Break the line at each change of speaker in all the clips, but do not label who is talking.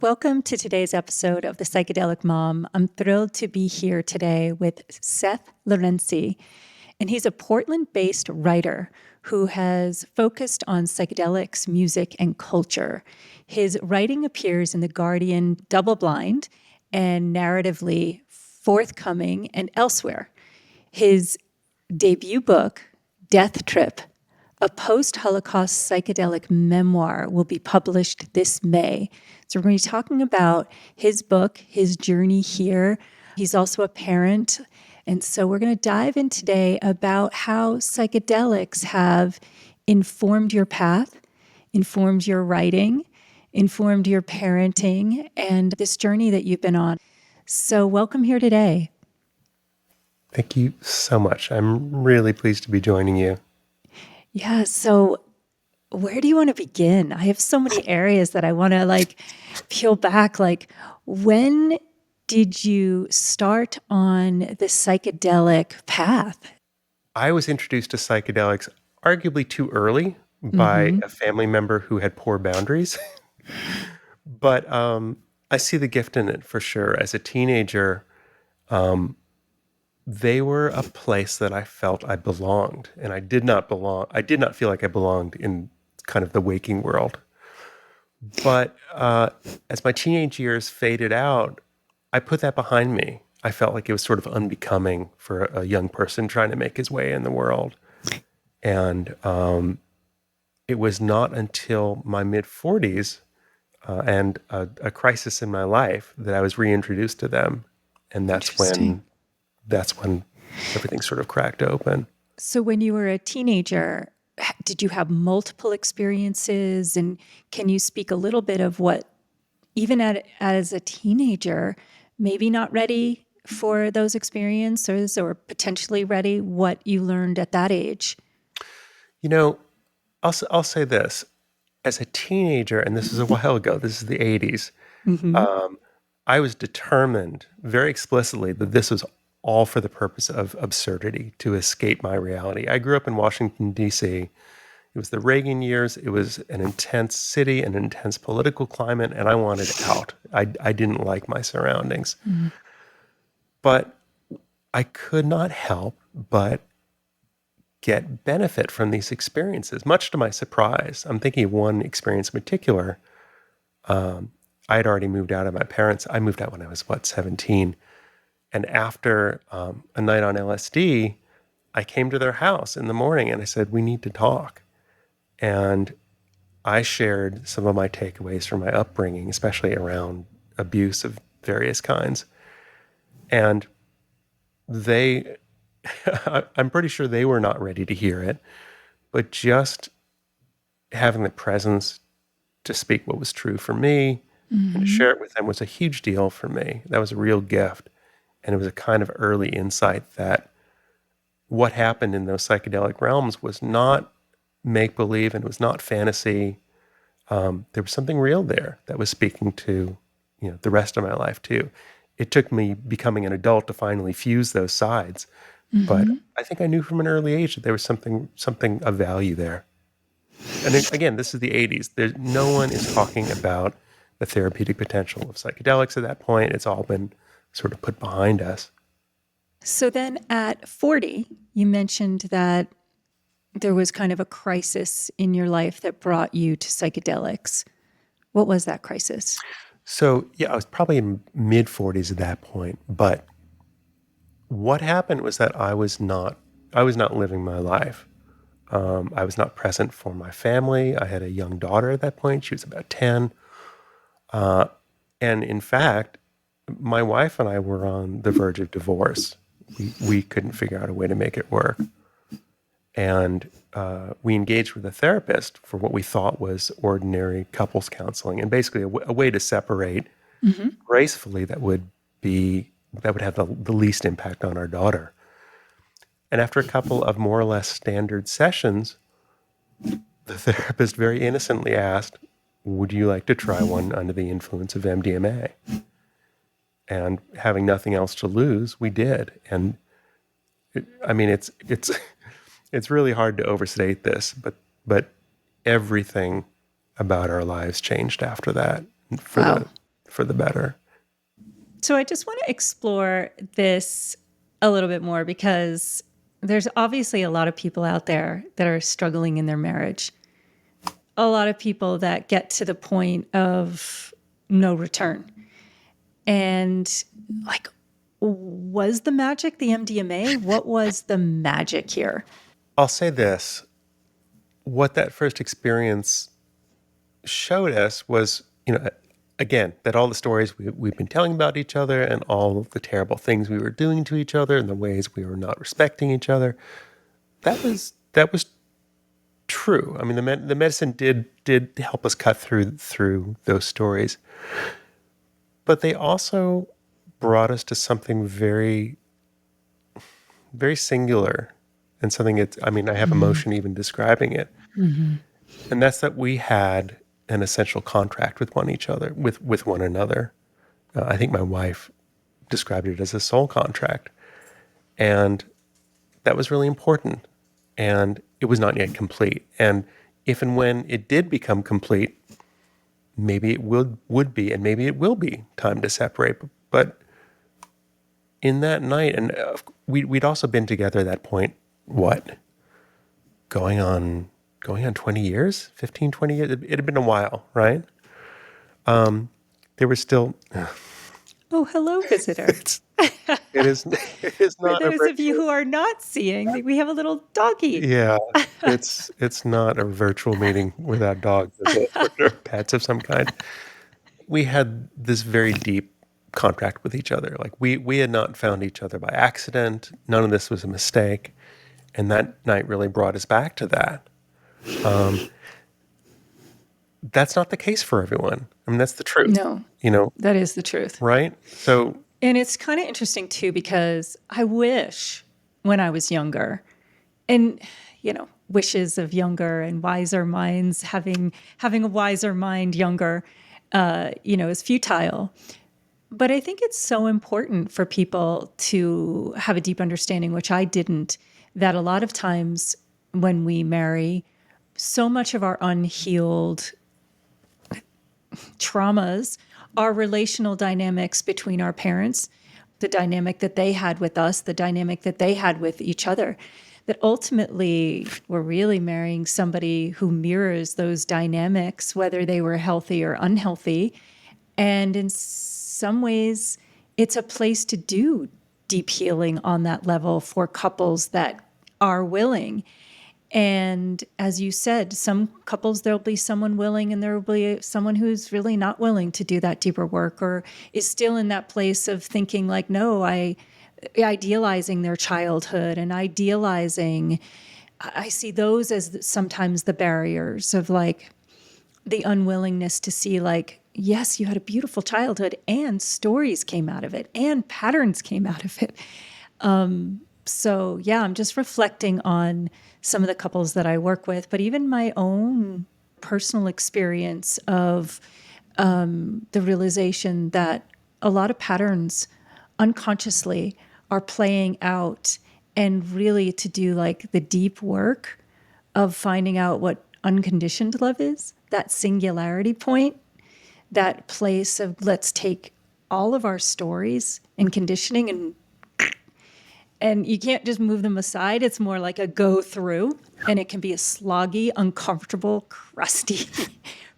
Welcome to today's episode of the Psychedelic Mom. I'm thrilled to be here today with Seth Lorinczi, and he's a Portland-based writer who has focused on psychedelics, music, and culture. His writing appears in The Guardian, DoubleBlind, and narratively forthcoming and elsewhere. His debut book, Death Trip, a post-Holocaust psychedelic memoir, will be published this May. So we're going to be talking about his book, his journey here. He's also a parent. And so we're going to dive in today about how psychedelics have informed your path, informed your writing, informed your parenting, and this journey that you've been on. So welcome here today.
Thank you so much. I'm really pleased to be joining you.
Yeah, so where do you want to begin? I have so many areas that I want to peel back. When did you start on the psychedelic path?
I was introduced to psychedelics arguably too early by a family member who had poor boundaries. But I see the gift in it for sure. As a teenager, they were a place that I felt I belonged, and I did not feel like I belonged in kind of the waking world. But as my teenage years faded out, I put that behind me. I felt like it was sort of unbecoming for a young person trying to make his way in the world. And it was not until my mid-40s and a crisis in my life that I was reintroduced to them. And that's when everything sort of cracked open.
So when you were a teenager, did you have multiple experiences? And can you speak a little bit of what, even as a teenager, maybe not ready for those experiences or potentially ready, what you learned at that age?
You know, I'll say this. As a teenager, and this is a while ago, this is the 80s, I was determined very explicitly that this was all for the purpose of absurdity, to escape my reality. I grew up in Washington, D.C. It was the Reagan years. It was an intense city, an intense political climate, and I wanted out. I didn't like my surroundings. But I could not help but get benefit from these experiences, much to my surprise. I'm thinking of one experience in particular. I had already moved out of my parents. I moved out when I was, 17. And after a night on LSD, I came to their house in the morning and I said, we need to talk. And I shared some of my takeaways from my upbringing, especially around abuse of various kinds. And they, I'm pretty sure they were not ready to hear it, but just having the presence to speak what was true for me and to share it with them was a huge deal for me. That was a real gift. And it was a kind of early insight that what happened in those psychedelic realms was not make-believe and it was not fantasy. There was something real there that was speaking to, the rest of my life too. It took me becoming an adult to finally fuse those sides. But I think I knew from an early age that there was something of value there. And again, this is the 80s. No one is talking about the therapeutic potential of psychedelics at that point. It's all been sort of put behind us.
So then at 40, you mentioned that there was kind of a crisis in your life that brought you to psychedelics. What was that crisis?
So, I was probably in mid-40s at that point. But what happened was that I was not living my life. I was not present for my family. I had a young daughter at that point. She was about 10. And in fact, my wife and I were on the verge of divorce. We couldn't figure out a way to make it work. And we engaged with a therapist for what we thought was ordinary couples counseling, and basically a way to separate gracefully that would have the least impact on our daughter. And after a couple of more or less standard sessions, the therapist very innocently asked, would you like to try one under the influence of MDMA? And having nothing else to lose, we did. And it's really hard to overstate this, but everything about our lives changed after that.
Wow.
for the better.
So I just want to explore this a little bit more, because there's obviously a lot of people out there that are struggling in their marriage. A lot of people that get to the point of no return. And like, was the magic the MDMA? What was the magic here?
I'll say this. What that first experience showed us was, again, that all the stories we've been telling about each other and all of the terrible things we were doing to each other and the ways we were not respecting each other, that was true. I mean, the medicine did help us cut through those stories, but they also brought us to something very, very singular, and something I have emotion even describing it.
Mm-hmm.
And that's that we had an essential contract with with one another. I think my wife described it as a soul contract. And that was really important. And it was not yet complete. And if and when it did become complete, maybe it would be, and maybe it will be time to separate. But in that night, and we'd also been together at that point, going on 20 years, 15, 20 years. It had been a while, right? There was still...
Oh, hello, visitor.
It is
For
not a
those of you
virtual...
who are not seeing, we have a little doggy.
Yeah, it's not a virtual meeting without dogs or pets of some kind. We had this very deep contract with each other. Like we had not found each other by accident. None of this was a mistake. And that night really brought us back to that. That's not the case for everyone. I mean, that's the truth.
No, that is the truth.
Right? So...
And it's kind of interesting too, because I wish when I was younger, and wishes of younger and wiser minds, having a wiser mind younger, is futile. But I think it's so important for people to have a deep understanding, which I didn't, that a lot of times when we marry, so much of our unhealed traumas are relational dynamics between our parents, the dynamic that they had with us, the dynamic that they had with each other, that ultimately we're really marrying somebody who mirrors those dynamics, whether they were healthy or unhealthy. And in some ways, it's a place to do deep healing on that level for couples that are willing. And as you said, some couples, there'll be someone willing and there will be someone who's really not willing to do that deeper work, or is still in that place of thinking like, no, idealizing their childhood and idealizing. I see those as sometimes the barriers of like the unwillingness to see like, yes, you had a beautiful childhood and stories came out of it and patterns came out of it. So yeah, I'm just reflecting on some of the couples that I work with, but even my own personal experience of the realization that a lot of patterns unconsciously are playing out, and really to do like the deep work of finding out what unconditioned love is, that singularity point, that place of let's take all of our stories and conditioning and you can't just move them aside. It's more like a go through, and it can be a sloggy, uncomfortable, crusty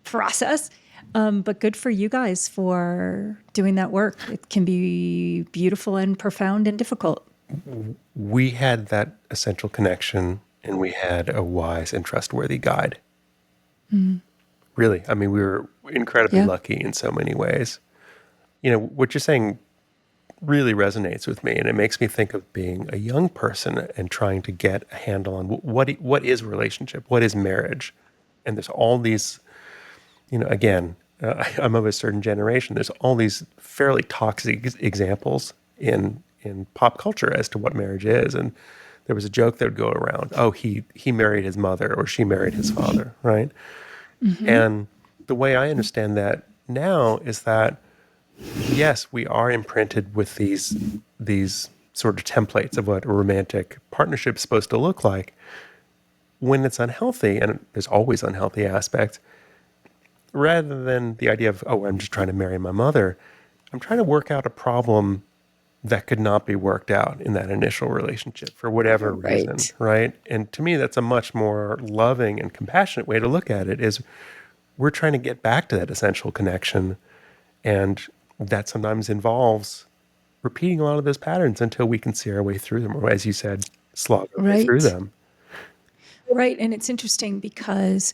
process. But good for you guys for doing that work. It can be beautiful and profound and difficult.
We had that essential connection, and we had a wise and trustworthy guide.
Mm.
Really. I mean, we were incredibly lucky in so many ways. What you're saying really resonates with me, and it makes me think of being a young person and trying to get a handle on what is relationship, what is marriage. And there's all these, again, I'm of a certain generation. There's all these fairly toxic examples in pop culture as to what marriage is. And there was a joke that would go around, oh, he married his mother or she married his father, right? Mm-hmm. And the way I understand that now is that, yes, we are imprinted with these sort of templates of what a romantic partnership is supposed to look like. When it's unhealthy, and there's always unhealthy aspects, rather than the idea of, oh, I'm just trying to marry my mother, I'm trying to work out a problem that could not be worked out in that initial relationship for whatever reason,
Right.
right? And to me, that's a much more loving and compassionate way to look at it is we're trying to get back to that essential connection. And that sometimes involves repeating a lot of those patterns until we can see our way through them, or as you said, slog our way through
Right.
them.
Right. And it's interesting because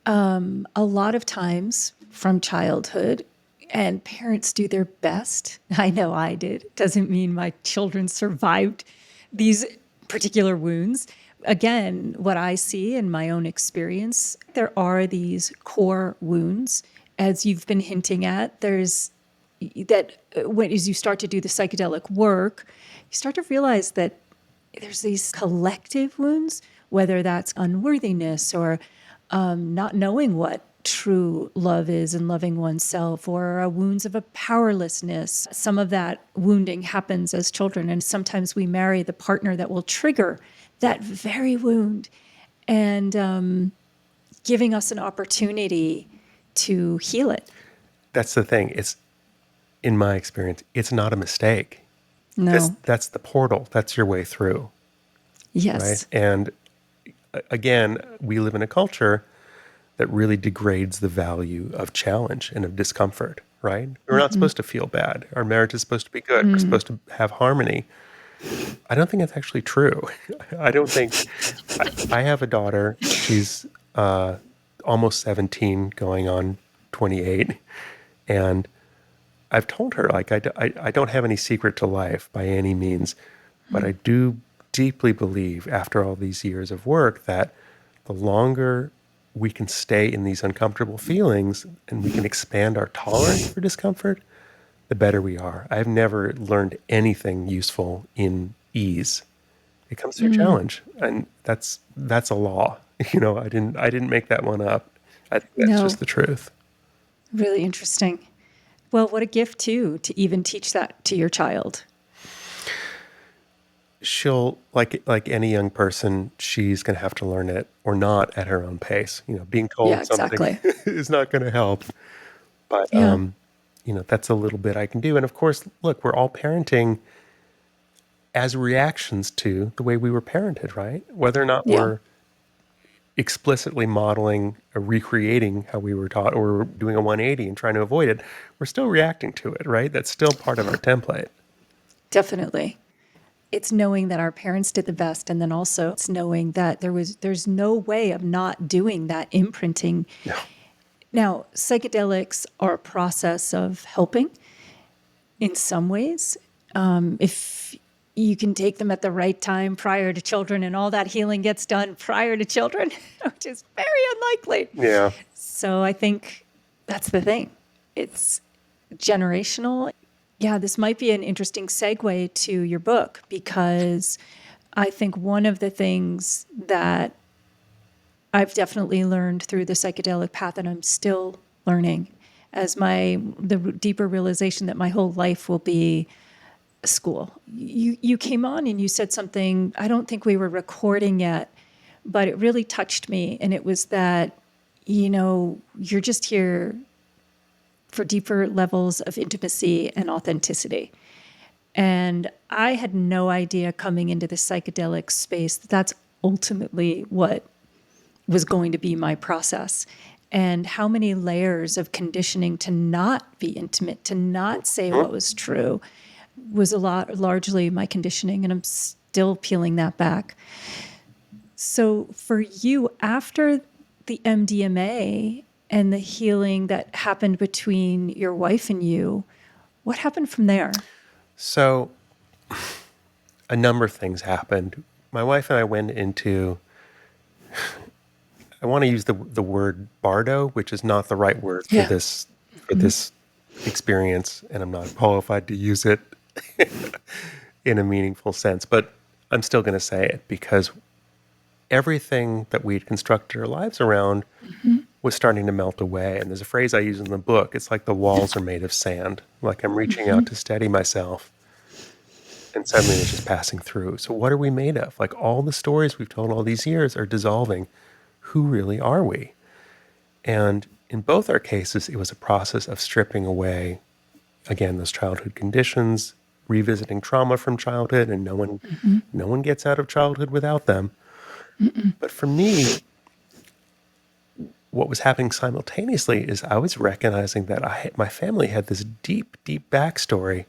a lot of times from childhood, and parents do their best. I know I did. Doesn't mean my children survived these particular wounds. Again, what I see in my own experience, there are these core wounds, as you've been hinting at. There's that when as you start to do the psychedelic work, you start to realize that there's these collective wounds, whether that's unworthiness or not knowing what true love is and loving oneself, or wounds of a powerlessness. Some of that wounding happens as children, and sometimes we marry the partner that will trigger that very wound and giving us an opportunity to heal it.
That's the thing. It's, in my experience, it's not a mistake.
No.
That's the portal. That's your way through, right?
Yes.
And again, we live in a culture that really degrades the value of challenge and of discomfort, right? We're not supposed to feel bad. Our marriage is supposed to be good. We're supposed to have harmony. I don't think that's actually true. I don't think, I have a daughter. She's almost 17, going on 28. And I've told her, like, I don't have any secret to life by any means, but I do deeply believe after all these years of work that the longer we can stay in these uncomfortable feelings and we can expand our tolerance for discomfort, the better we are. I've never learned anything useful in ease. It comes through challenge, and that's a law. You know, I didn't make that one up. I think that's
No.
just the truth.
Really interesting. Well, what a gift, too, to even teach that to your child.
She'll, like any young person, she's going to have to learn it or not at her own pace. You know, being
Yeah,
told something
exactly.
is not going to help. But
Yeah.
you know, that's a little bit I can do. And of course, look, we're all parenting as reactions to the way we were parented, right? Whether or not
Yeah.
we're explicitly modeling or recreating how we were taught, or we're doing a 180 and trying to avoid it, we're still reacting to it, right? That's still part of our template.
Definitely. It's knowing that our parents did the best, and then also it's knowing that there's no way of not doing that imprinting.
No.
Now, psychedelics are a process of helping in some ways. If you can take them at the right time prior to children, and all that healing gets done prior to children, which is very unlikely.
Yeah.
So I think that's the thing. It's generational. Yeah, this might be an interesting segue to your book, because I think one of the things that I've definitely learned through the psychedelic path, and I'm still learning, as the deeper realization that my whole life will be a school. You came on and you said something, I don't think we were recording yet, but it really touched me. And it was that, you're just here for deeper levels of intimacy and authenticity. And I had no idea coming into the psychedelic space that that's ultimately what was going to be my process. And how many layers of conditioning to not be intimate, to not say what was true, was largely my conditioning. And I'm still peeling that back. So for you, after the MDMA and the healing that happened between your wife and you, what happened from there?
So a number of things happened. My wife and I went into, I want to use the word bardo, which is not the right word for
Yeah.
this experience, and I'm not qualified to use it in a meaningful sense, but I'm still going to say it because everything that we'd constructed our lives around was starting to melt away. And there's a phrase I use in the book. It's like the walls are made of sand. Like I'm reaching out to steady myself, and suddenly it's just passing through. So what are we made of? Like all the stories we've told all these years are dissolving. Who really are we? And in both our cases, it was a process of stripping away, again, those childhood conditions, revisiting trauma from childhood, and no one gets out of childhood without them. But for me, what was happening simultaneously is I was recognizing that my family had this deep, deep backstory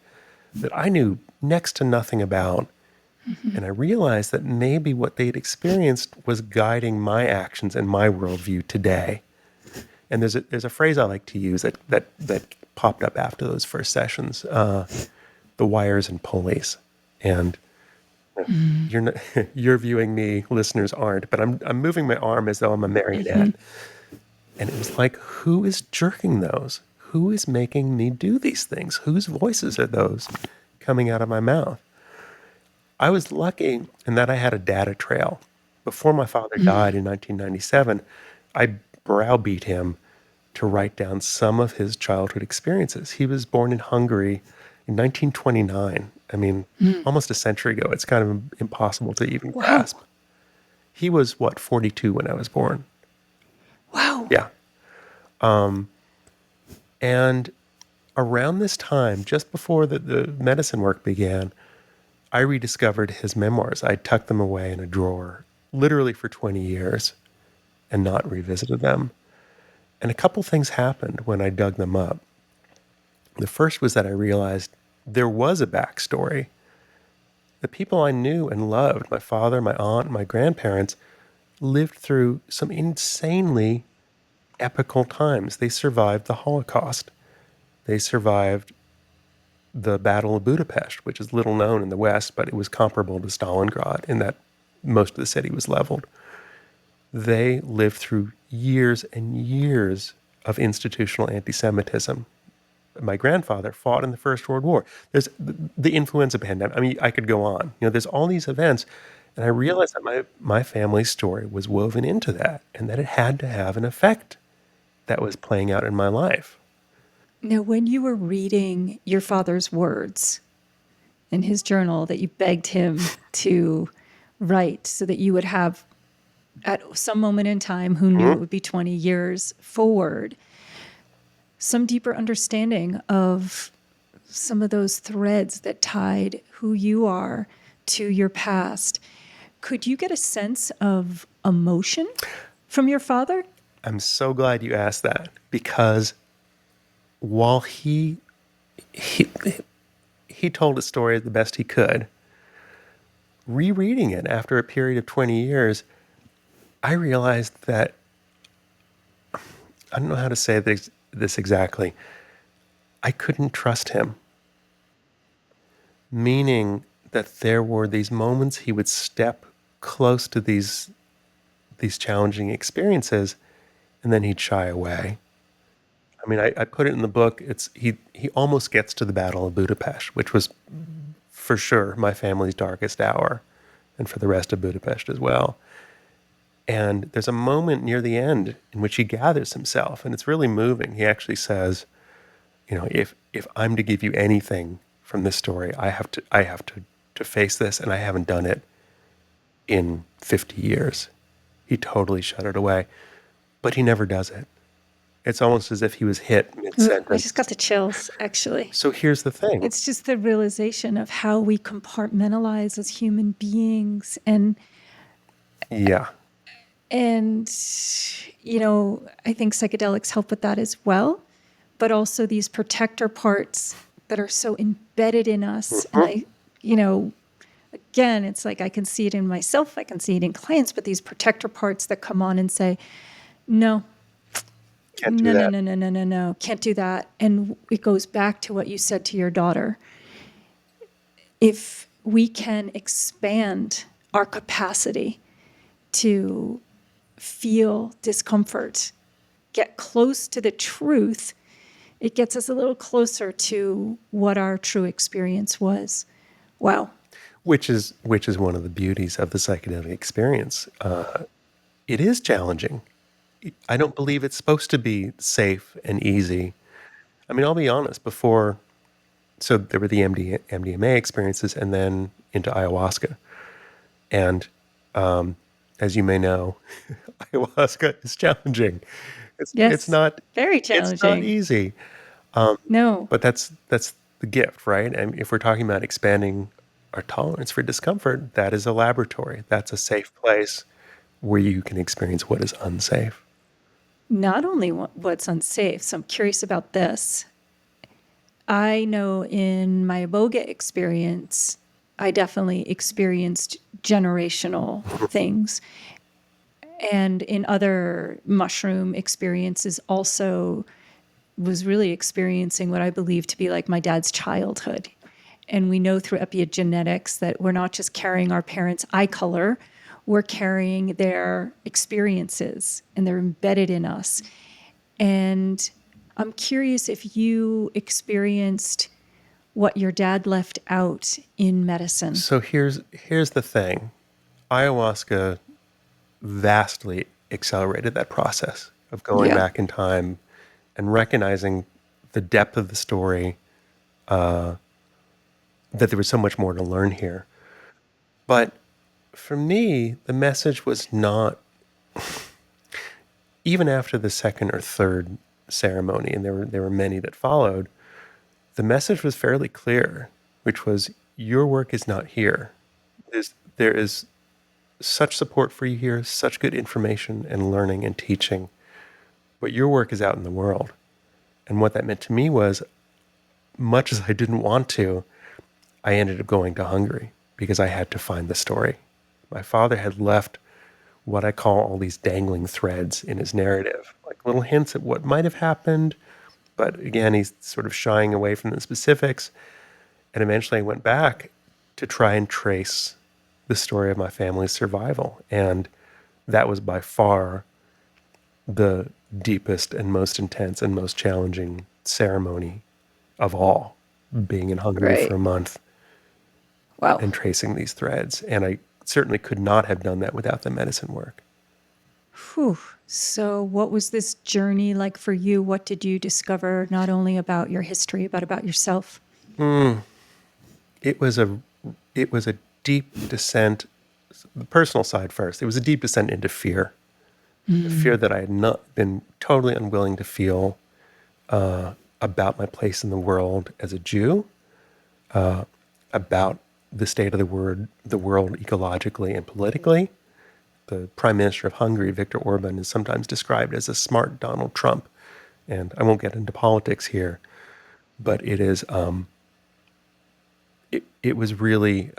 that I knew next to nothing about. And I realized that maybe what they'd experienced was guiding my actions and my worldview today. And there's a phrase I like to use that popped up after those first sessions, the wires and pulleys. And you're not, you're viewing me, listeners aren't, but I'm moving my arm as though I'm a marionette. And it was like, who is jerking those? Who is making me do these things? Whose voices are those coming out of my mouth? I was lucky in that I had a data trail. Before my father died in 1997, I browbeat him to write down some of his childhood experiences. He was born in Hungary in 1929. I mean, almost a century ago. It's kind of impossible to even grasp. He was, 42 when I was born.
Wow.
Yeah. And around this time, just before the medicine work began, I rediscovered his memoirs. I tucked them away in a drawer, literally for 20 years, and not revisited them. And a couple things happened when I dug them up. The first was that I realized there was a backstory. The people I knew and loved, my father, my aunt, my grandparents, lived through some insanely epical times. They survived the Holocaust. They survived the Battle of Budapest, which is little known in the West, but it was comparable to Stalingrad in that most of the city was leveled. They lived through years and years of institutional anti-Semitism. My grandfather fought in the First World War. There's the influenza pandemic. I mean, I could go on. There's all these events. And I realized that my family's story was woven into that and that it had to have an effect that was playing out in my life.
Now, when you were reading your father's words in his journal that you begged him to write so that you would have, at some moment in time, who knew it would be 20 years forward, some deeper understanding of some of those threads that tied who you are to your past, could you get a sense of emotion from your father?
I'm so glad you asked that, because while he told his story the best he could, rereading it after a period of 20 years, I realized that, I don't know how to say this exactly, I couldn't trust him. Meaning that there were these moments he would step close to these challenging experiences, and then he'd shy away. I mean, I put it in the book. He almost gets to the Battle of Budapest, which was for sure my family's darkest hour, and for the rest of Budapest as well. And there's a moment near the end in which he gathers himself, and it's really moving. He actually says, if I'm to give you anything from this story, I have to face this, and I haven't done it in 50 years. He totally shut it away, but he never does it. It's almost as if he was hit mid-sentence.
I just got the chills, actually.
So here's the thing.
It's just the realization of how we compartmentalize as human beings. And
yeah.
I think psychedelics help with that as well, but also these protector parts that are so embedded in us. And again, it's like I can see it in myself, I can see it in clients, but these protector parts that come on and say, no,
Can't do that.
No, can't do that. And it goes back to what you said to your daughter. If we can expand our capacity to feel discomfort, get close to the truth, it gets us a little closer to what our true experience was. Wow.
Which is one of the beauties of the psychedelic experience. It is challenging. I don't believe it's supposed to be safe and easy. I mean, I'll be honest, so there were the MDMA experiences and then into ayahuasca. And as you may know, ayahuasca is challenging. It's
Yes.
not
Very
it's not
challenging.
easy.
No,
But that's the gift, right? And if we're talking about expanding our tolerance for discomfort, that is a laboratory. That's a safe place where you can experience what is unsafe.
not only what's unsafe, so I'm curious about this. I know in my iboga experience, I definitely experienced generational things. And in other mushroom experiences, also was really experiencing what I believe to be like my dad's childhood. And we know through epigenetics that we're not just carrying our parents' eye color, we're carrying their experiences and they're embedded in us. And I'm curious if you experienced what your dad left out in medicine.
So here's the thing. Ayahuasca vastly accelerated that process of going
Yeah.
back in time and recognizing the depth of the story, that there was so much more to learn here. But for me, the message was not, even after the second or third ceremony, and there were many that followed, the message was fairly clear, which was your work is not here. There is such support for you here, such good information and learning and teaching, but your work is out in the world. And what that meant to me was, much as I didn't want to, I ended up going to Hungary because I had to find the story. My father had left what I call all these dangling threads in his narrative, like little hints at what might have happened. But again, he's sort of shying away from the specifics. And eventually I went back to try and trace the story of my family's survival. And that was by far the deepest and most intense and most challenging ceremony of all, being in Hungary for
Right.
a month
Wow.
and tracing these threads. And I certainly could not have done that without the medicine work.
Whew. So, what was this journey like for you? What did you discover, not only about your history, but about yourself?
It was a it was a deep descent, the personal side first. It was a deep descent into fear. The fear that I had not been totally unwilling to feel about my place in the world as a Jew, about the state of the world ecologically and politically. The Prime Minister of Hungary, Viktor Orban, is sometimes described as a smart Donald Trump. And I won't get into politics here, but it was really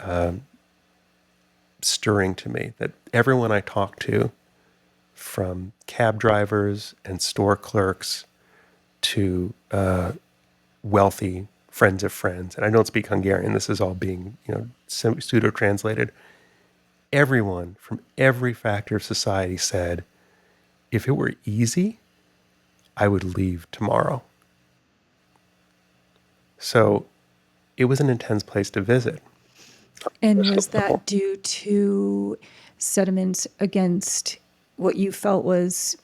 stirring to me that everyone I talked to, from cab drivers and store clerks to wealthy friends of friends, and I don't speak Hungarian, this is all being pseudo translated. Everyone from every factor of society said, if it were easy, I would leave tomorrow. So it was an intense place to visit.
And was that due to sentiments against what you felt was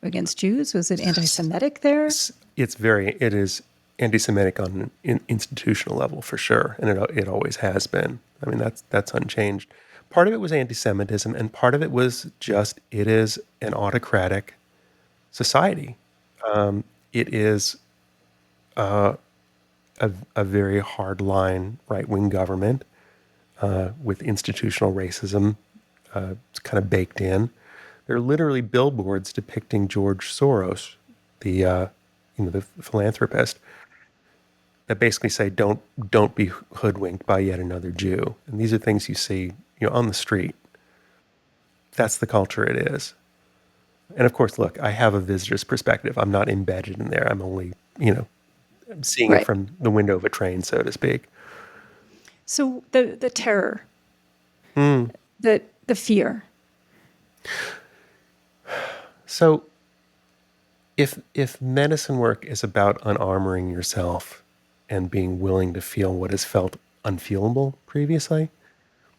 against Jews? Was it anti Semitic there?
It is anti-Semitic on an institutional level for sure, and it always has been. I mean, that's unchanged. Part of it was anti-Semitism, and part of it was just it is an autocratic society. It is a very hard-line right-wing government with institutional racism kind of baked in. There are literally billboards depicting George Soros, the philanthropist, that basically say don't be hoodwinked by yet another Jew. And these are things you see on the street. That's the culture it is. And of course, look, I have a visitor's perspective. I'm not embedded in there. I'm only I'm seeing it
Right.
from the window of a train, so to speak.
So the terror, the fear.
So if medicine work is about unarmoring yourself and being willing to feel what has felt unfeelable previously,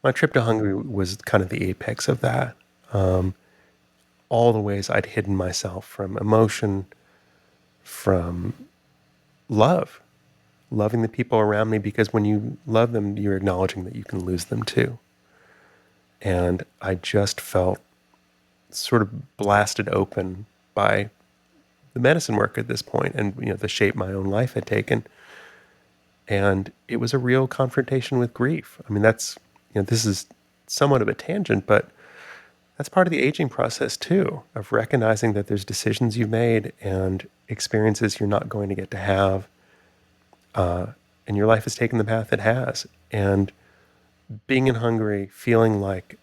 my trip to Hungary was kind of the apex of that. All the ways I'd hidden myself from emotion, from love, loving the people around me, because when you love them, you're acknowledging that you can lose them too. And I just felt sort of blasted open by the medicine work at this point, and the shape my own life had taken. And it was a real confrontation with grief. I mean, this is somewhat of a tangent, but that's part of the aging process too, of recognizing that there's decisions you've made and experiences you're not going to get to have, and your life has taken the path it has. And being in Hungary, feeling like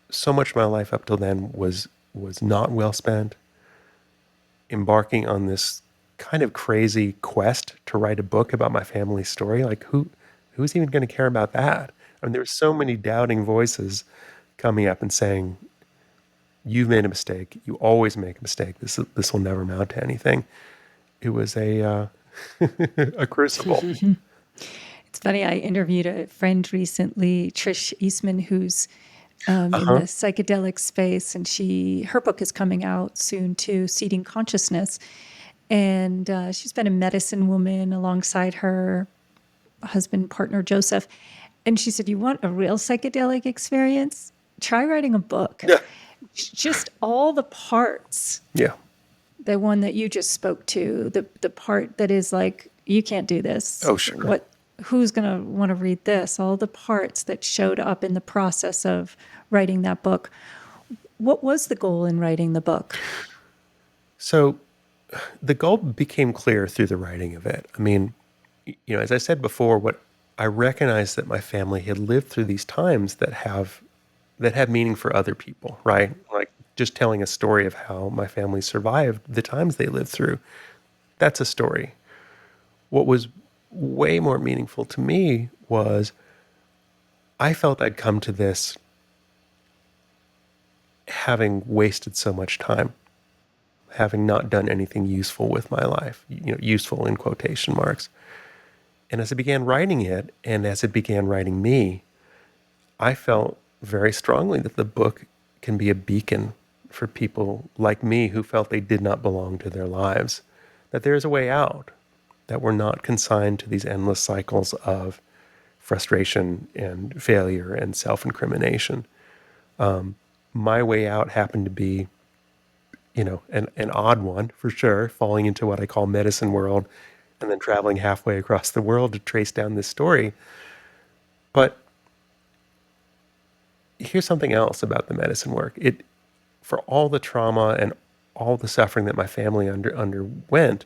so much of my life up till then was not well spent, embarking on this kind of crazy quest to write a book about my family's story. Like who's even going to care about that? I mean, there were so many doubting voices coming up and saying, "You've made a mistake. You always make a mistake. This will never amount to anything." It was a a crucible.
It's funny, I interviewed a friend recently, Trish Eastman, who's in the
Uh-huh.
psychedelic space, and her book is coming out soon too, Seeding Consciousness. And she's been a medicine woman alongside her husband, partner, Joseph. And she said, "You want a real psychedelic experience? Try writing a book.
Yeah.
Just all the parts,
Yeah.
the one that you just spoke to, the part that is like, you can't do this.
Oh, sure.
Who's going to want to read this? All the parts that showed up in the process of writing that book. What was the goal in writing the book?"
So the goal became clear through the writing of it. I mean, as I said before, what I recognized that my family had lived through these times that have meaning for other people, right? Like just telling a story of how my family survived the times they lived through. That's a story. What was way more meaningful to me was I felt I'd come to this having wasted so much time, having not done anything useful with my life, useful in quotation marks. And as I began writing it, and as it began writing me, I felt very strongly that the book can be a beacon for people like me who felt they did not belong to their lives, that there is a way out, that we're not consigned to these endless cycles of frustration and failure and self-incrimination. My way out happened to be, an odd one for sure, falling into what I call medicine world and then traveling halfway across the world to trace down this story. But here's something else about the medicine work. For all the trauma and all the suffering that my family underwent,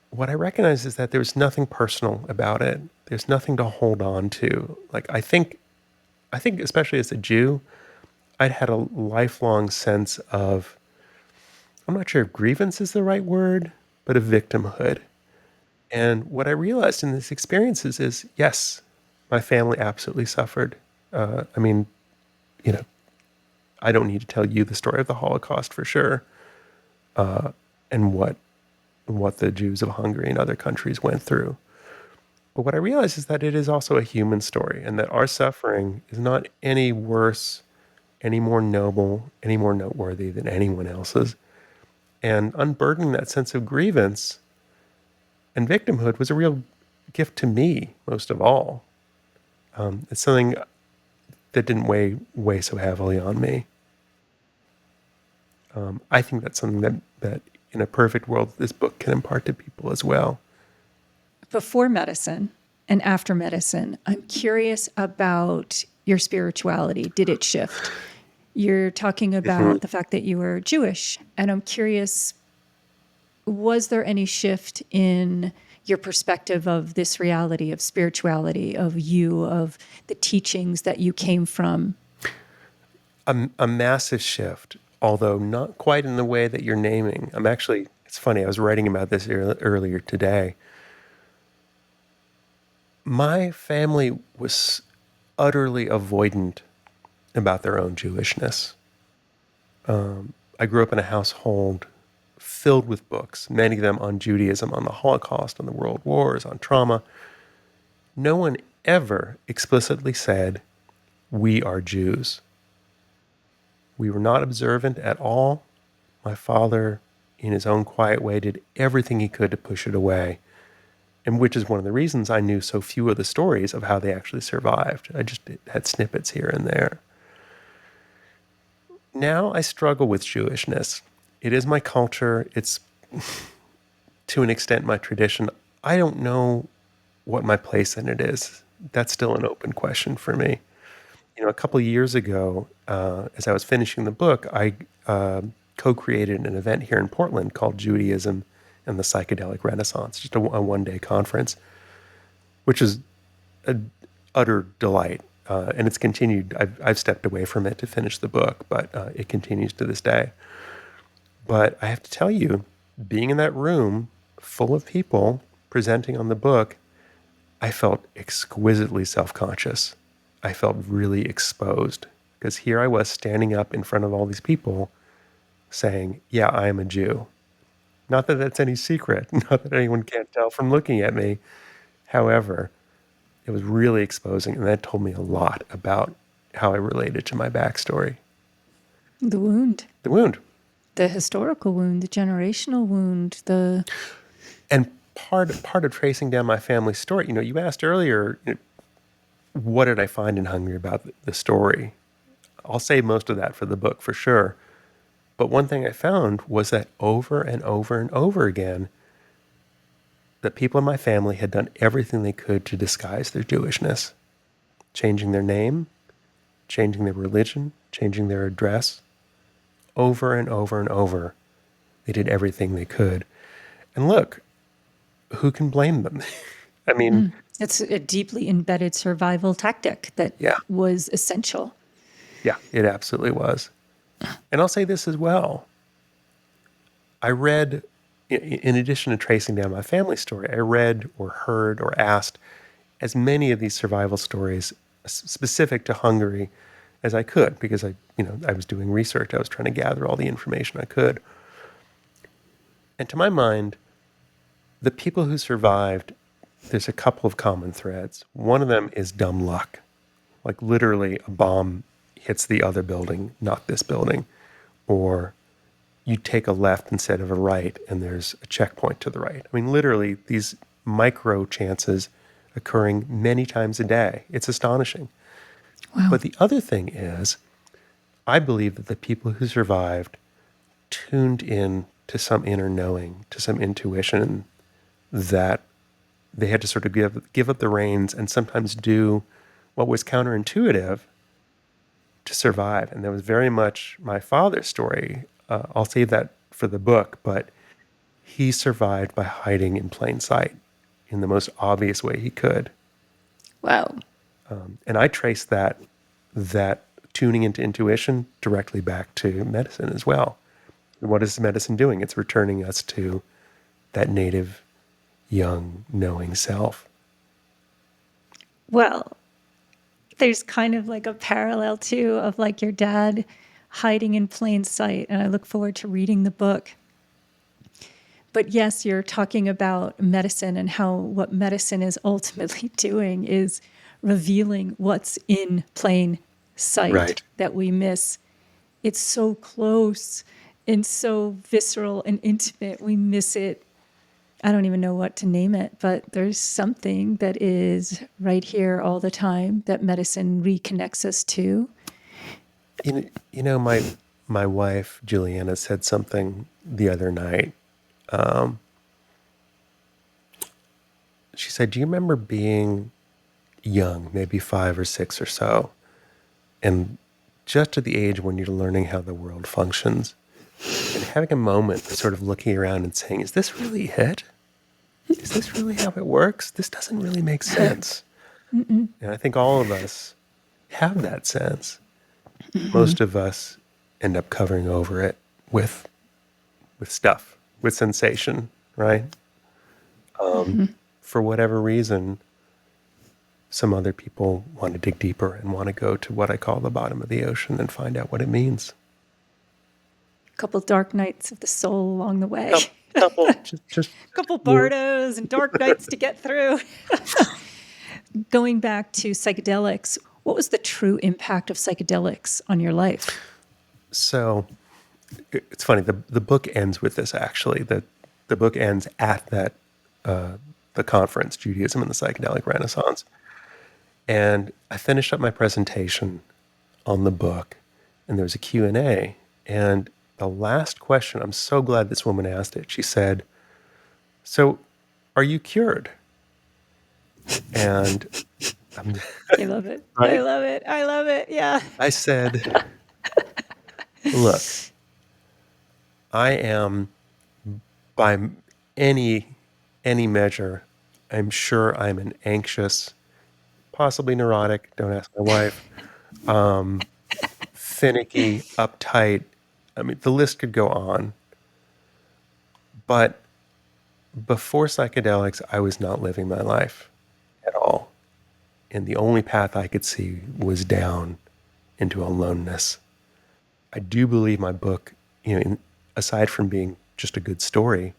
what I recognize is that there's nothing personal about it. There's nothing to hold on to. Like I think especially as a Jew, I'd had a lifelong sense of, I'm not sure if grievance is the right word, but of victimhood. And what I realized in these experiences is, yes, my family absolutely suffered. I mean, you know, I don't need to tell you the story of the Holocaust for sure, and what the Jews of Hungary and other countries went through. But what I realize is that it is also a human story, and that our suffering is not any worse, any more noble, any more noteworthy than anyone else's. And unburdening that sense of grievance and victimhood was a real gift to me, most of all. It's something that didn't weigh so heavily on me. I think that's something that in a perfect world, this book can impart to people as well.
Before medicine and after medicine, I'm curious about your spirituality. Did it shift? You're talking about the fact that you were Jewish, and I'm curious, was there any shift in your perspective of this reality of spirituality, of you, of the teachings that you came from?
A massive shift, although not quite in the way that you're naming. It's funny, I was writing about this earlier today. My family was utterly avoidant about their own Jewishness. I grew up in a household filled with books, many of them on Judaism, on the Holocaust, on the World Wars, on trauma. No one ever explicitly said, "We are Jews." We were not observant at all. My father, in his own quiet way, did everything he could to push it away, and which is one of the reasons I knew so few of the stories of how they actually survived. I just had snippets here and there. Now I struggle with Jewishness. It is my culture. It's to an extent my tradition. I don't know what my place in it is. That's still an open question for me. A couple of years ago, as I was finishing the book, I co-created an event here in Portland called Judaism and the Psychedelic Renaissance, just a one-day conference, which is an utter delight. And it's continued. I've stepped away from it to finish the book, but it continues to this day. But I have to tell you, being in that room full of people presenting on the book, I felt exquisitely self-conscious. I felt really exposed because here I was standing up in front of all these people saying, yeah, I am a Jew. Not that that's any secret, not that anyone can't tell from looking at me. However, it was really exposing, and that told me a lot about how I related to my backstory.
The wound.
The wound.
The historical wound, the generational wound,
And part of tracing down my family story, you asked earlier, what did I find in Hungary about the story? I'll save most of that for the book for sure. But one thing I found was that over and over and over again, that people in my family had done everything they could to disguise their Jewishness, changing their name, changing their religion, changing their address. Over and over and over, they did everything they could. And look, who can blame them? I mean,
it's a deeply embedded survival tactic that was essential.
Yeah, it absolutely was. And I'll say this as well. I read, in addition to tracing down my family story, I read or heard or asked as many of these survival stories specific to Hungary as I could, because I was doing research. I was trying to gather all the information I could. And to my mind, the people who survived, there's a couple of common threads. One of them is dumb luck. Like literally a bomb hits the other building, not this building. Or you take a left instead of a right and there's a checkpoint to the right. I mean, literally these micro chances occurring many times a day. It's astonishing.
Wow.
But the other thing is, I believe that the people who survived tuned in to some inner knowing, to some intuition that they had to sort of give up the reins and sometimes do what was counterintuitive to survive. And that was very much my father's story. I'll save that for the book, but he survived by hiding in plain sight in the most obvious way he could.
Wow.
And I trace that tuning into intuition directly back to medicine as well. What is medicine doing? It's returning us to that native, young, knowing self.
Well, there's kind of like a parallel too of like your dad hiding in plain sight, and I look forward to reading the book. But yes, you're talking about medicine and how what medicine is ultimately doing is revealing what's in plain sight that we miss. It's so close and so visceral and intimate. We miss it. I don't even know what to name it, but there's something that is right here all the time that medicine reconnects us to.
My wife, Juliana, said something the other night. She said, do you remember being young, maybe 5 or 6 or so, and just at the age when you're learning how the world functions, and having a moment of sort of looking around and saying, is this really it? Is this really how it works? This doesn't really make sense. And I think all of us have that sense. Most of us end up covering over it with stuff, with sensation, right? For whatever reason, some other people want to dig deeper and want to go to what I call the bottom of the ocean and find out what it means.
Couple dark nights of the soul along the way.
Just
couple bardos and dark nights to get through. Going back to psychedelics, what was the true impact of psychedelics on your life?
So it's funny. The book ends with this. Actually, the book ends at that the conference, Judaism and the Psychedelic Renaissance, and I finished up my presentation on the book, and there was a Q&A, and the last question, I'm so glad this woman asked it. She said, "So, are you cured?" And I'm
I love it. I
right.
love it. I love it. Yeah.
I said, "Look, I am by any measure, I'm sure I'm an anxious, possibly neurotic, don't ask my wife, finicky, uptight. I mean, the list could go on. But before psychedelics, I was not living my life at all. And the only path I could see was down into aloneness. I do believe my book, aside from being just a good story,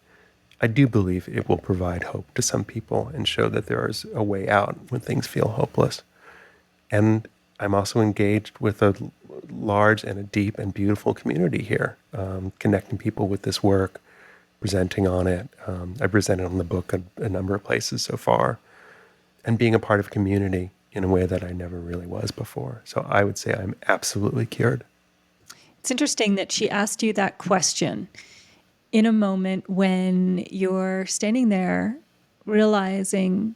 I do believe it will provide hope to some people and show that there is a way out when things feel hopeless. And I'm also engaged with a large and a deep and beautiful community here, connecting people with this work, presenting on it. I presented on the book a number of places so far, and being a part of a community in a way that I never really was before. So I would say I'm absolutely cured.
It's interesting that she asked you that question in a moment when you're standing there realizing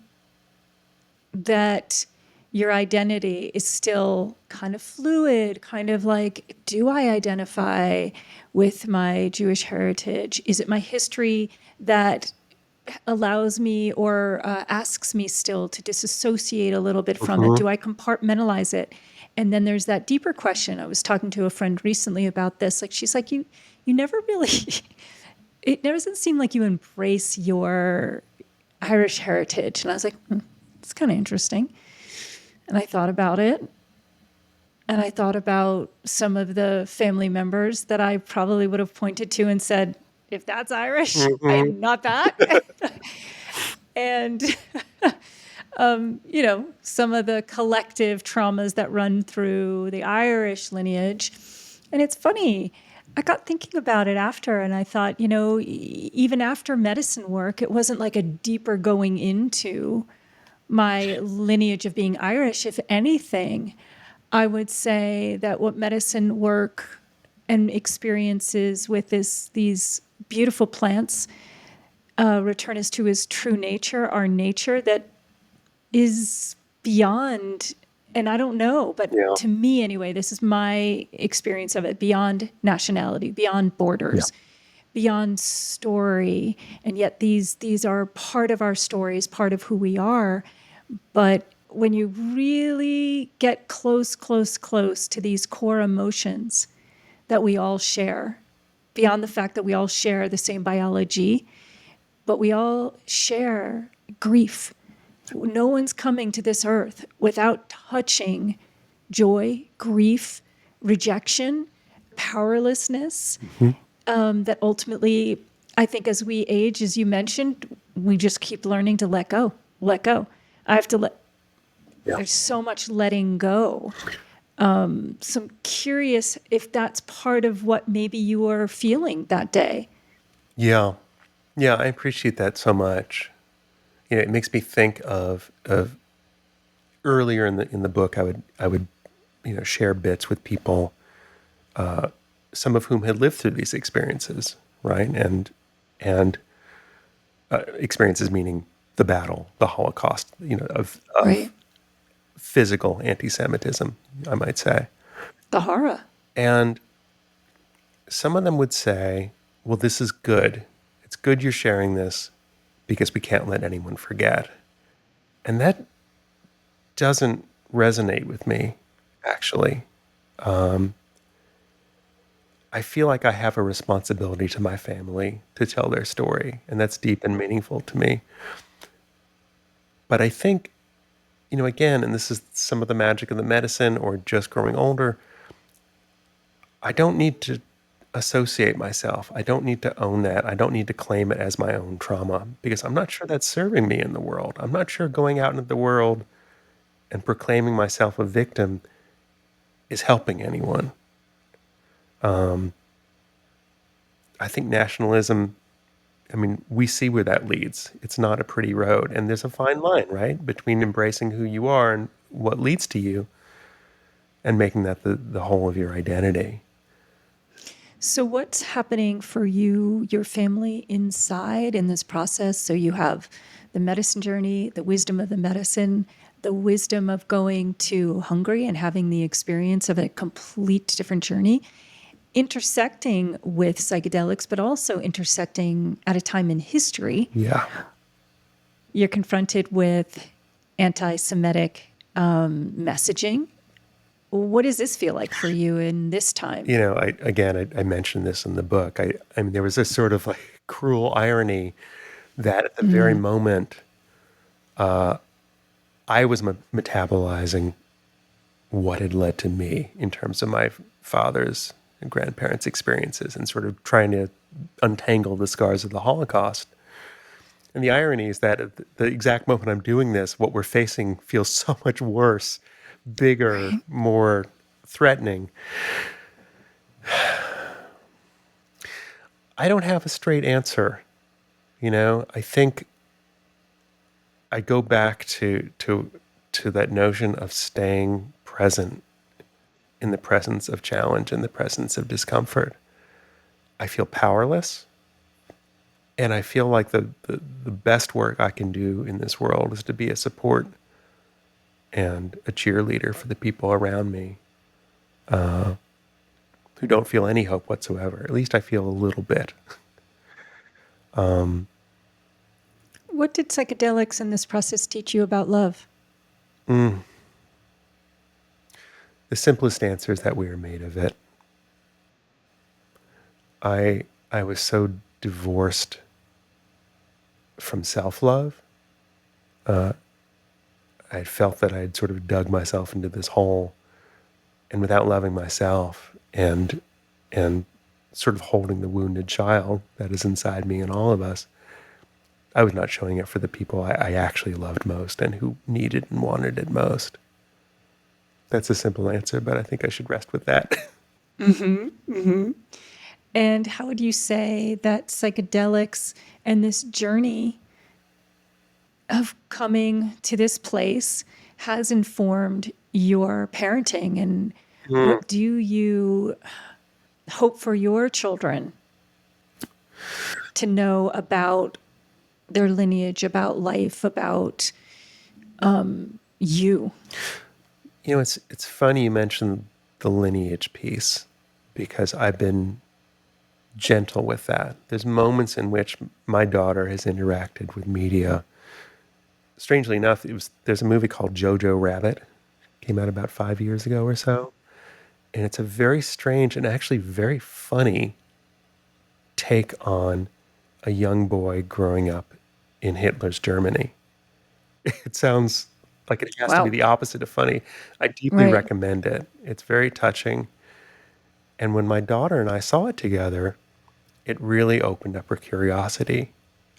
that your identity is still kind of fluid, kind of like, do I identify with my Jewish heritage? Is it my history that allows me or asks me still to disassociate a little bit from it?
Mm-hmm.
Do I compartmentalize it? And then there's that deeper question. I was talking to a friend recently about this. Like, she's like, you never really, it never doesn't seem like you embrace your Irish heritage. And I was like, it's kind of interesting. And I thought about it. And I thought about some of the family members that I probably would have pointed to and said, if that's Irish, I
Mm-hmm.
am not that. And, some of the collective traumas that run through the Irish lineage. And it's funny, I got thinking about it after, and I thought, even after medicine work, it wasn't like a deeper going into my lineage of being Irish. If anything, I would say that what medicine work and experiences with these beautiful plants return us to his true nature, our nature that is beyond, and I don't know, but
Yeah.
to me anyway, this is my experience of it, beyond nationality, beyond borders, beyond story. And yet these are part of our stories, part of who we are. But when you really get close to these core emotions that we all share, beyond the fact that we all share the same biology, but we all share grief. No one's coming to this earth without touching joy, grief, rejection, powerlessness,
Mm-hmm.
that ultimately, I think as we age, as you mentioned, we just keep learning to let go, let go. I have to let,
Yeah.
there's so much letting go. So I'm curious if that's part of what maybe you were feeling that day.
Yeah. Yeah. I appreciate that so much. It makes me think of earlier in the book. I would share bits with people, some of whom had lived through these experiences, right? And experiences meaning the battle, the Holocaust, of
Right.
physical anti-Semitism, I might say.
The horror.
And some of them would say, well, this is good. It's good you're sharing this because we can't let anyone forget. And that doesn't resonate with me, actually. I feel like I have a responsibility to my family to tell their story, and that's deep and meaningful to me. But I think, again, and this is some of the magic of the medicine or just growing older, I don't need to associate myself. I don't need to own that. I don't need to claim it as my own trauma because I'm not sure that's serving me in the world. I'm not sure going out into the world and proclaiming myself a victim is helping anyone. I think nationalism, I mean, we see where that leads. It's not a pretty road. And there's a fine line, right, between embracing who you are and what leads to you and making that the whole of your identity.
So, what's happening for you, your family inside in this process? So, you have the medicine journey, the wisdom of the medicine, the wisdom of going to Hungary and having the experience of a complete different journey, intersecting with psychedelics, but also intersecting at a time in history.
Yeah.
You're confronted with anti Semitic messaging. What does this feel like for you in this time?
I mentioned this in the book. I mean, there was this sort of like cruel irony that at the very moment I was metabolizing what had led to me in terms of my father's and grandparents' experiences and sort of trying to untangle the scars of the Holocaust. And the irony is that at the exact moment I'm doing this, what we're facing feels so much worse, bigger,
Right.
more threatening. I don't have a straight answer. I think I go back to that notion of staying present in the presence of challenge, in the presence of discomfort. I feel powerless, and I feel like the best work I can do in this world is to be a support and a cheerleader for the people around me who don't feel any hope whatsoever. At least I feel a little bit.
What did psychedelics in this process teach you about love?
The simplest answer is that we are made of it. I was so divorced from self-love. I felt that I had sort of dug myself into this hole, and without loving myself and sort of holding the wounded child that is inside me and all of us, I was not showing it for the people I actually loved most and who needed and wanted it most. That's a simple answer, but I think I should rest with that.
And how would you say that psychedelics and this journey of coming to this place has informed your parenting? And
Mm.
what do you hope for your children to know about their lineage, about life, about you?
It's funny you mentioned the lineage piece because I've been gentle with that. There's moments in which my daughter has interacted with media. Strangely enough, there's a movie called Jojo Rabbit, came out about 5 years ago or so, and it's a very strange and actually very funny take on a young boy growing up in Hitler's Germany. It sounds like it has to be
Wow.
the opposite of funny. I deeply
Right.
recommend it. It's very touching. And when my daughter and I saw it together, it really opened up her curiosity.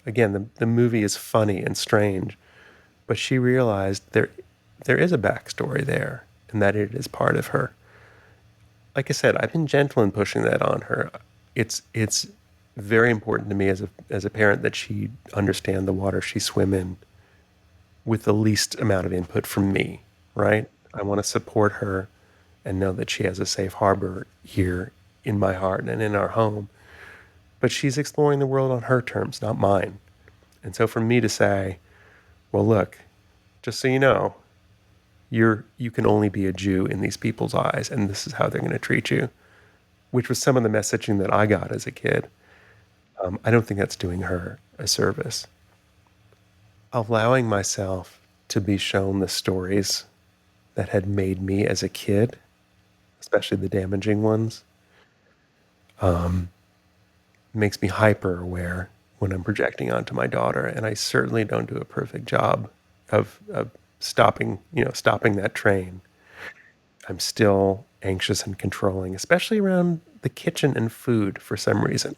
Again, the movie is funny and strange, but she realized there is a backstory there and that it is part of her. Like I said, I've been gentle in pushing that on her. It's very important to me as a parent that she understand the water she swim in with the least amount of input from me, right? I want to support her and know that she has a safe harbor here in my heart and in our home. But she's exploring the world on her terms, not mine. And so for me to say, well, look, just so you know, you can only be a Jew in these people's eyes, and this is how they're going to treat you, which was some of the messaging that I got as a kid. I don't think that's doing her a service. Allowing myself to be shown the stories that had made me as a kid, especially the damaging ones, makes me hyper aware when I'm projecting onto my daughter. And I certainly don't do a perfect job of stopping that train. I'm still anxious and controlling, especially around the kitchen and food for some reason.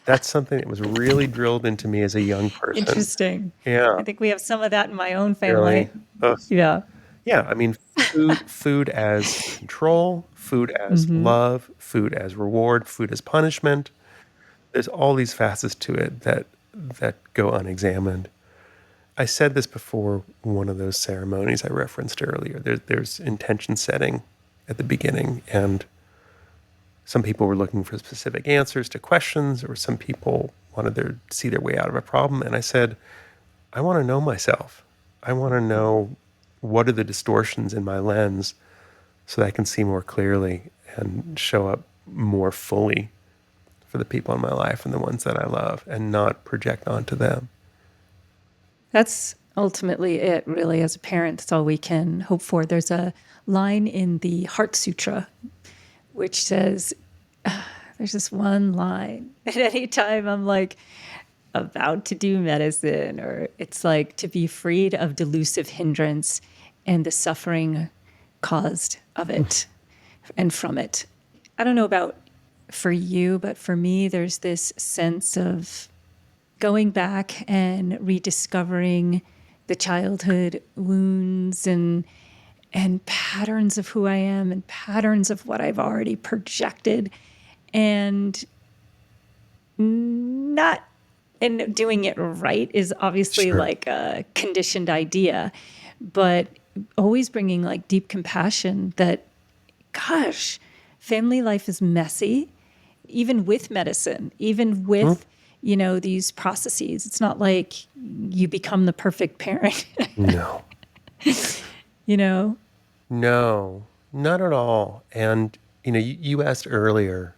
That's something that was really drilled into me as a young person.
Interesting.
Yeah,
I think we have some of that in my own
really.
family. Yeah.
Yeah, I mean, food as control, food as love, food as reward, food as punishment. There's all these facets to it that go unexamined. I said this before one of those ceremonies I referenced earlier. There's intention setting at the beginning, and Some people were looking for specific answers to questions, or some people wanted to see their way out of a problem. And I said, I want to know myself. I want to know what are the distortions in my lens so that I can see more clearly and show up more fully for the people in my life and the ones that I love, and not project onto them.
That's ultimately it, really, as a parent. That's all we can hope for. There's a line in the Heart Sutra which says, there's this one line. At any time I'm like about to do medicine, or it's like to be freed of delusive hindrance and the suffering caused of it and from it. I don't know about for you, but for me, there's this sense of going back and rediscovering the childhood wounds and patterns of who I am and patterns of what I've already projected, and not and doing it right is obviously
Sure.
like a conditioned idea, but always bringing like deep compassion that, gosh, family life is messy, even with medicine, even with, these processes. It's not like you become the perfect parent,
No.
you know?
No, not at all. And, you asked earlier,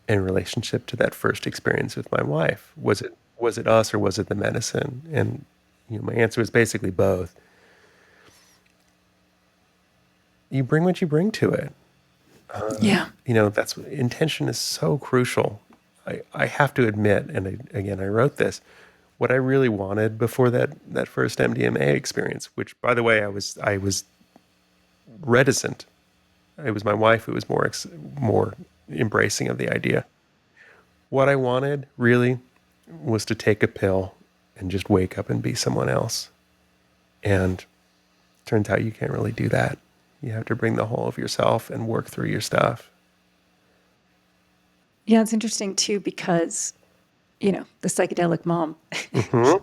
in relationship to that first experience with my wife, was it us or was it the medicine? And, my answer is basically both. You bring what you bring to it.
Yeah.
That's intention is so crucial. I have to admit, and again, I wrote this, what I really wanted before that first MDMA experience, which, by the way, I was reticent. It was my wife who was more embracing of the idea. What I wanted really was to take a pill and just wake up and be someone else. And turns out you can't really do that. You have to bring the whole of yourself and work through your stuff.
Yeah, it's interesting too, because, the psychedelic mom,
Mm-hmm.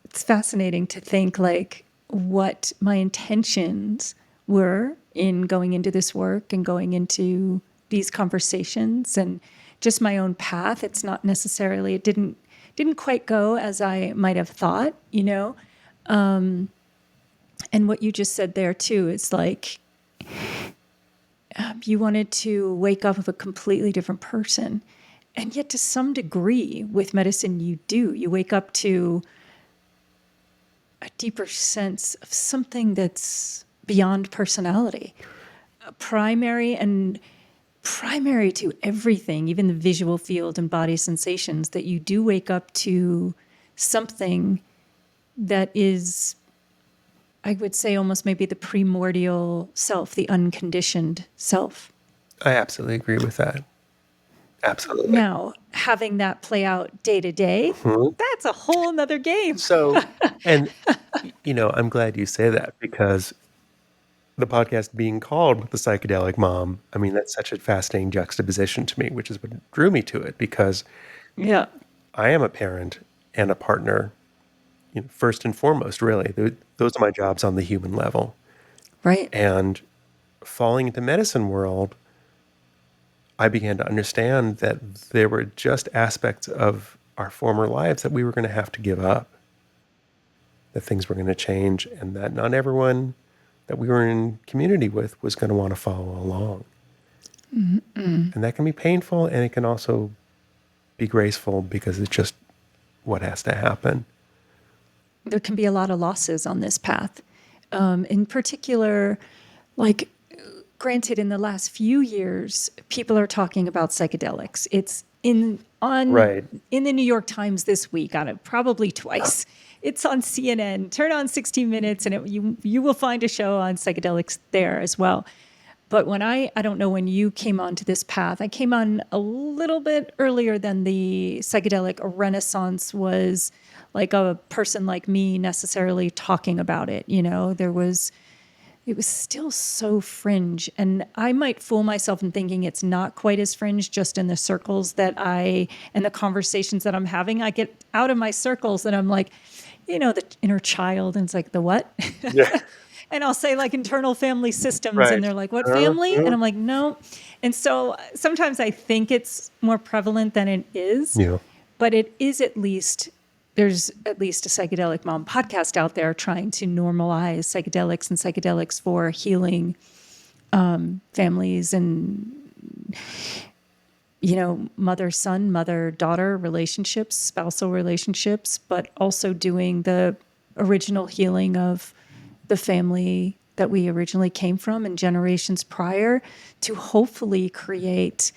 it's fascinating to think like what my intentions were in going into this work and going into these conversations and just my own path. It's not necessarily, it didn't quite go as I might have thought, And what you just said there too is like, you wanted to wake up with a completely different person. And yet, to some degree, with medicine, you do. You wake up to a deeper sense of something that's beyond personality, primary to everything, even the visual field and body sensations, that you do wake up to something that is, I would say, almost maybe the primordial self, the unconditioned self.
I absolutely agree with that. Absolutely.
Now, having that play out day to day,
Mhm.
that's a whole nother game.
So, and, I'm glad you say that, because the podcast being called The Psychedelic Mom, I mean, that's such a fascinating juxtaposition to me, which is what drew me to it, because
Yeah.
I am a parent and a partner, first and foremost, really. Those are my jobs on the human level.
Right.
And falling into medicine world, I began to understand that there were just aspects of our former lives that we were going to have to give up, that things were going to change, and that not everyone that we were in community with was going to want to follow along. And that can be painful, and it can also be graceful, because it's just what has to happen.
There can be a lot of losses on this path. In particular, like, granted, in the last few years, people are talking about psychedelics. It's
Right.
in the New York Times this week, on it probably twice. It's on CNN. Turn on 60 Minutes, and you will find a show on psychedelics there as well. But when I don't know when you came onto this path, I came on a little bit earlier than the psychedelic renaissance was like a person like me necessarily talking about it. It was still so fringe. And I might fool myself in thinking it's not quite as fringe just in the circles and the conversations that I'm having. I get out of my circles and I'm like, the inner child, and it's like, the what?
Yeah.
And I'll say like internal family systems, and
Right.
they're like, what family? And I'm like, no. And so sometimes I think it's more prevalent than it is,
Yeah.
but it is at least, there's at least a Psychedelic Mom podcast out there trying to normalize psychedelics and psychedelics for healing families and, mother-son, mother-daughter relationships, spousal relationships, but also doing the original healing of the family that we originally came from and generations prior to hopefully create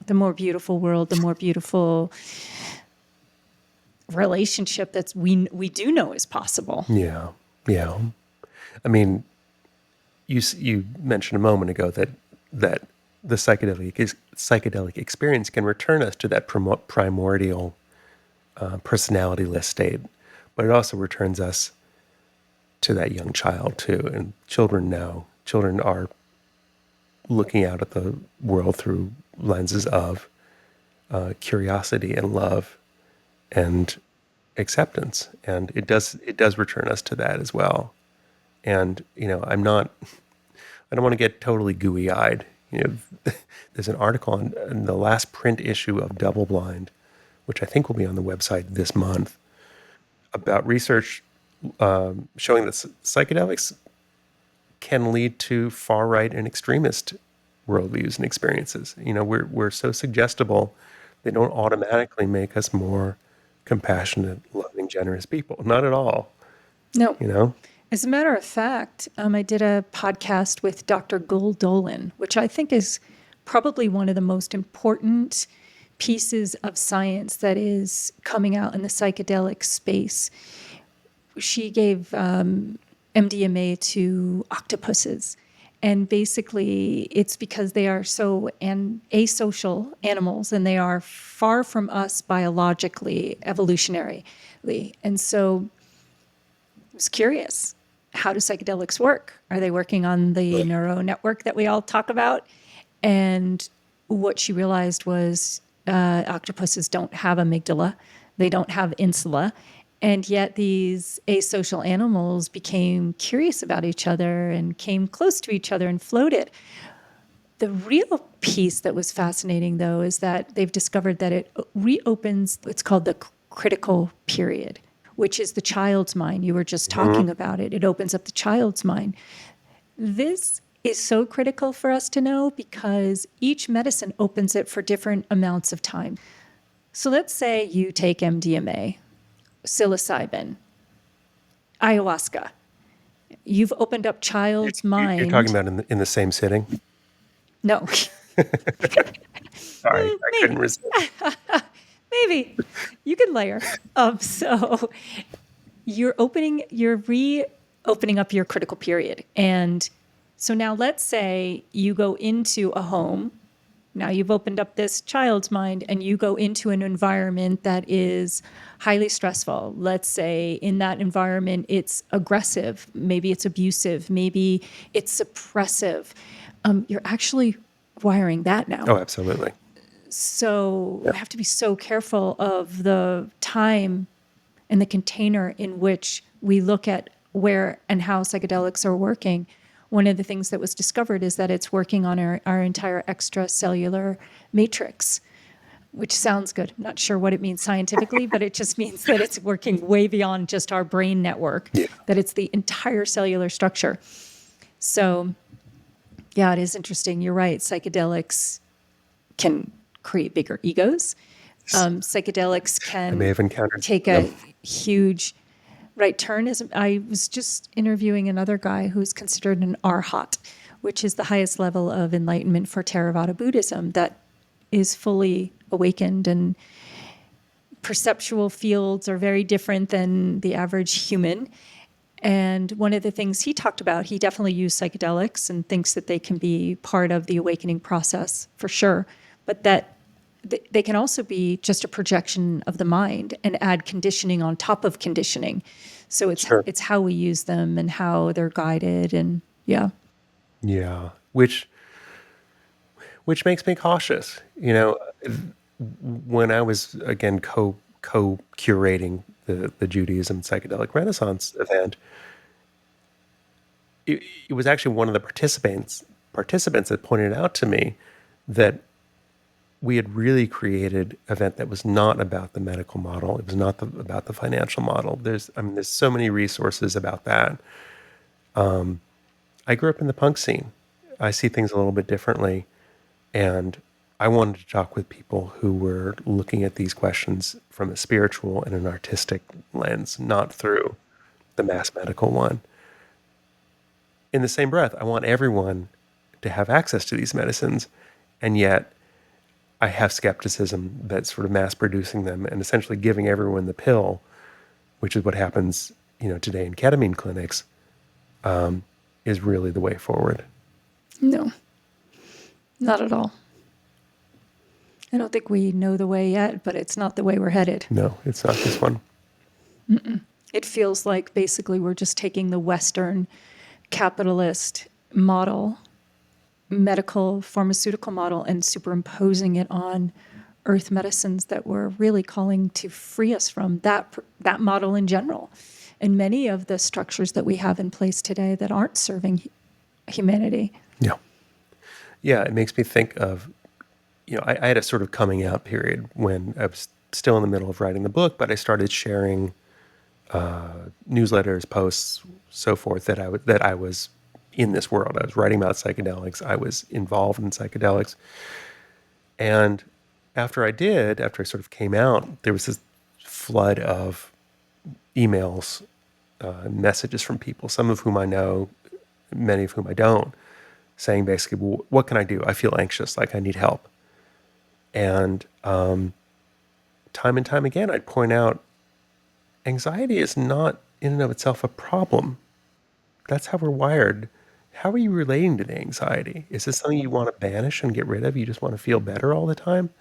the more beautiful world, the more beautiful relationship that we do know is possible.
Yeah. Yeah. I mean, you mentioned a moment ago that the psychedelic experience can return us to that primordial personality-less state, but it also returns us to that young child too. And children are looking out at the world through lenses of curiosity and love and acceptance, and it does return us to that as well. And I don't want to get totally gooey-eyed. There's an article in the last print issue of DoubleBlind, which I think will be on the website this month, about research showing that psychedelics can lead to far-right and extremist worldviews and experiences. We're so suggestible; they don't automatically make us more compassionate, loving, generous people. Not at all.
No.
You know.
As a matter of fact, I did a podcast with Dr. Gul Dolan, which I think is probably one of the most important pieces of science that is coming out in the psychedelic space. She gave MDMA to octopuses. And basically, it's because they are so asocial animals and they are far from us biologically, evolutionarily. And so I was curious. How do psychedelics work? Are they working on the neural network that we all talk about? And what she realized was octopuses don't have amygdala. They don't have insula. And yet these asocial animals became curious about each other and came close to each other and floated. The real piece that was fascinating, though, is that they've discovered that it reopens, it's called the critical period, which is the child's mind. You were just talking about it. It opens up the child's mind. This is so critical for us to know because each medicine opens it for different amounts of time. So let's say you take MDMA, psilocybin, ayahuasca. You've opened up child's mind.
You're talking about in the same sitting?
No.
Sorry, I couldn't resist.
Maybe you can layer. So you're reopening up your critical period. And so now let's say you go into a home. Now you've opened up this child's mind and you go into an environment that is highly stressful. Let's say in that environment, it's aggressive. Maybe it's abusive. Maybe it's suppressive. You're actually wiring that now.
Oh, absolutely.
So we have to be so careful of the time and the container in which we look at where and how psychedelics are working. One of the things that was discovered is that it's working on our entire extracellular matrix, which sounds good. I'm not sure what it means scientifically, but it just means that it's working way beyond just our brain network, that it's the entire cellular structure. So, yeah, it is interesting. You're right. Psychedelics can create bigger egos. Psychedelics
I may have
can
encountered
take a huge right turn. I was just interviewing another guy who's considered an arhat, which is the highest level of enlightenment for Theravada Buddhism that is fully awakened, and perceptual fields are very different than the average human. And one of the things he talked about, he definitely used psychedelics and thinks that they can be part of the awakening process for sure, but that they can also be just a projection of the mind and add conditioning on top of conditioning. So it's how we use them and how they're guided, and yeah.
Which makes me cautious. When I was again co-curating the Judaism Psychedelic Renaissance event, it was actually one of the participants that pointed out to me that we had really created an event that was not about the medical model. It was not about the financial model. There's so many resources about that. I grew up in the punk scene. I see things a little bit differently. And I wanted to talk with people who were looking at these questions from a spiritual and an artistic lens, not through the mass medical one. In the same breath, I want everyone to have access to these medicines. And yet I have skepticism that sort of mass producing them and essentially giving everyone the pill, which is what happens, today in ketamine clinics, is really the way forward.
No, not at all. I don't think we know the way yet, but it's not the way we're headed.
No, it's not this one.
It feels like basically we're just taking the Western capitalist model, medical pharmaceutical model, and superimposing it on earth medicines that we're really calling to free us from that model in general. And many of the structures that we have in place today that aren't serving humanity.
Yeah. Yeah, it makes me think of, I had a sort of coming out period when I was still in the middle of writing the book, but I started sharing newsletters, posts, so forth, that I was in this world. I was writing about psychedelics. I was involved in psychedelics. And after I sort of came out, there was this flood of emails, messages from people, some of whom I know, many of whom I don't, saying basically, well, what can I do? I feel anxious, like I need help. And time and time again, I'd point out, anxiety is not in and of itself a problem. That's how we're wired. How are you relating to the anxiety? Is this something you want to banish and get rid of? You just want to feel better all the time?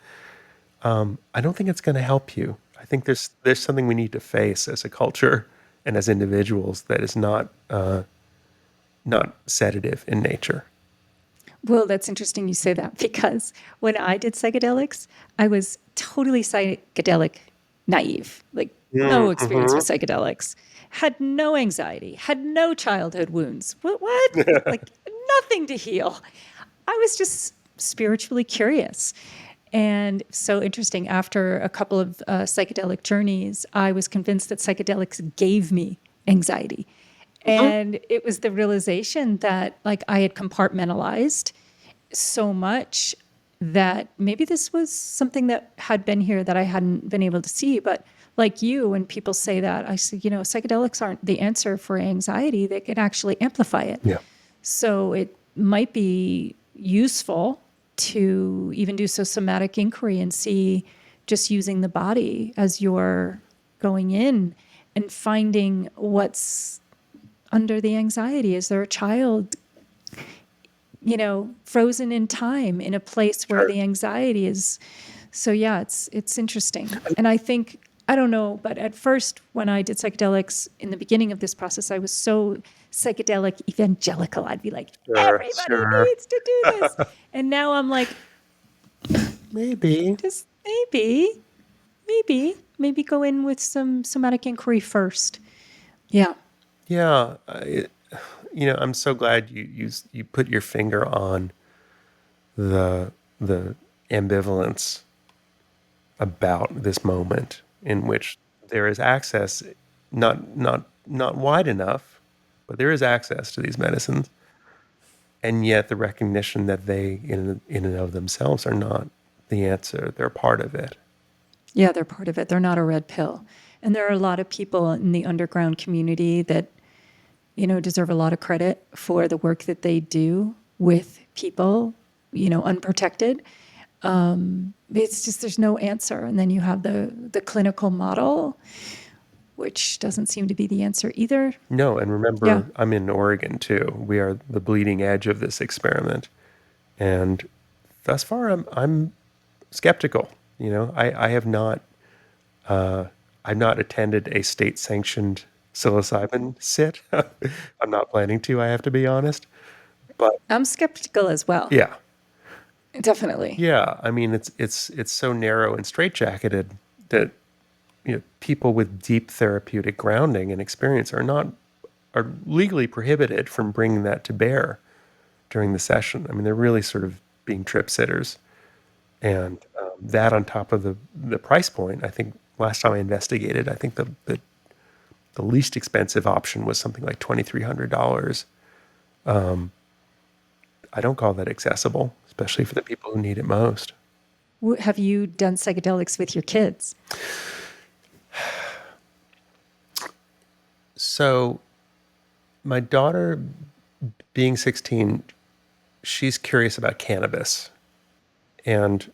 I don't think it's going to help you. I think there's something we need to face as a culture and as individuals that is not sedative in nature.
Well, that's interesting you say that, because when I did psychedelics, I was totally psychedelic naive, like no experience with psychedelics, had no anxiety, had no childhood wounds. What? Like nothing to heal. I was just spiritually curious. And so interesting, after a couple of psychedelic journeys, I was convinced that psychedelics gave me anxiety. And it was the realization that like I had compartmentalized so much that maybe this was something that had been here that I hadn't been able to see. But like you, when people say that, I say, psychedelics aren't the answer for anxiety. They can actually amplify it.
Yeah.
So it might be useful to even do somatic inquiry and see, just using the body as you're going in and finding what's under the anxiety. Is there a child, frozen in time in a place where the anxiety is? So yeah, it's interesting. And I think, I don't know, but at first when I did psychedelics in the beginning of this process, I was so psychedelic evangelical. I'd be like, everybody needs to do this. And now I'm like,
maybe
go in with some somatic inquiry first. Yeah.
Yeah, I'm so glad you put your finger on the ambivalence about this moment in which there is access, not wide enough, but there is access to these medicines, and yet the recognition that they in and of themselves are not the answer. They're part of it.
Yeah, they're part of it. They're not a red pill. And there are a lot of people in the underground community that deserve a lot of credit for the work that they do with people, unprotected. It's just, there's no answer. And then you have the clinical model, which doesn't seem to be the answer either.
No, and remember, I'm in Oregon too. We are the bleeding edge of this experiment. And thus far, I'm skeptical. I have not, I've not attended a state-sanctioned psilocybin sit. I'm not planning to, I have to be honest. But
I'm skeptical as well.
yeah.
Definitely.
Yeah. I mean, it's so narrow and straitjacketed that people with deep therapeutic grounding and experience are not are legally prohibited from bringing that to bear during the session. I mean, they're really sort of being trip sitters. And that on top of the price point, I think last time I investigated, I think the least expensive option was something like $2,300. I don't call that accessible, especially for the people who need it most.
Have you done psychedelics with your kids?
So my daughter, being 16, she's curious about cannabis. And,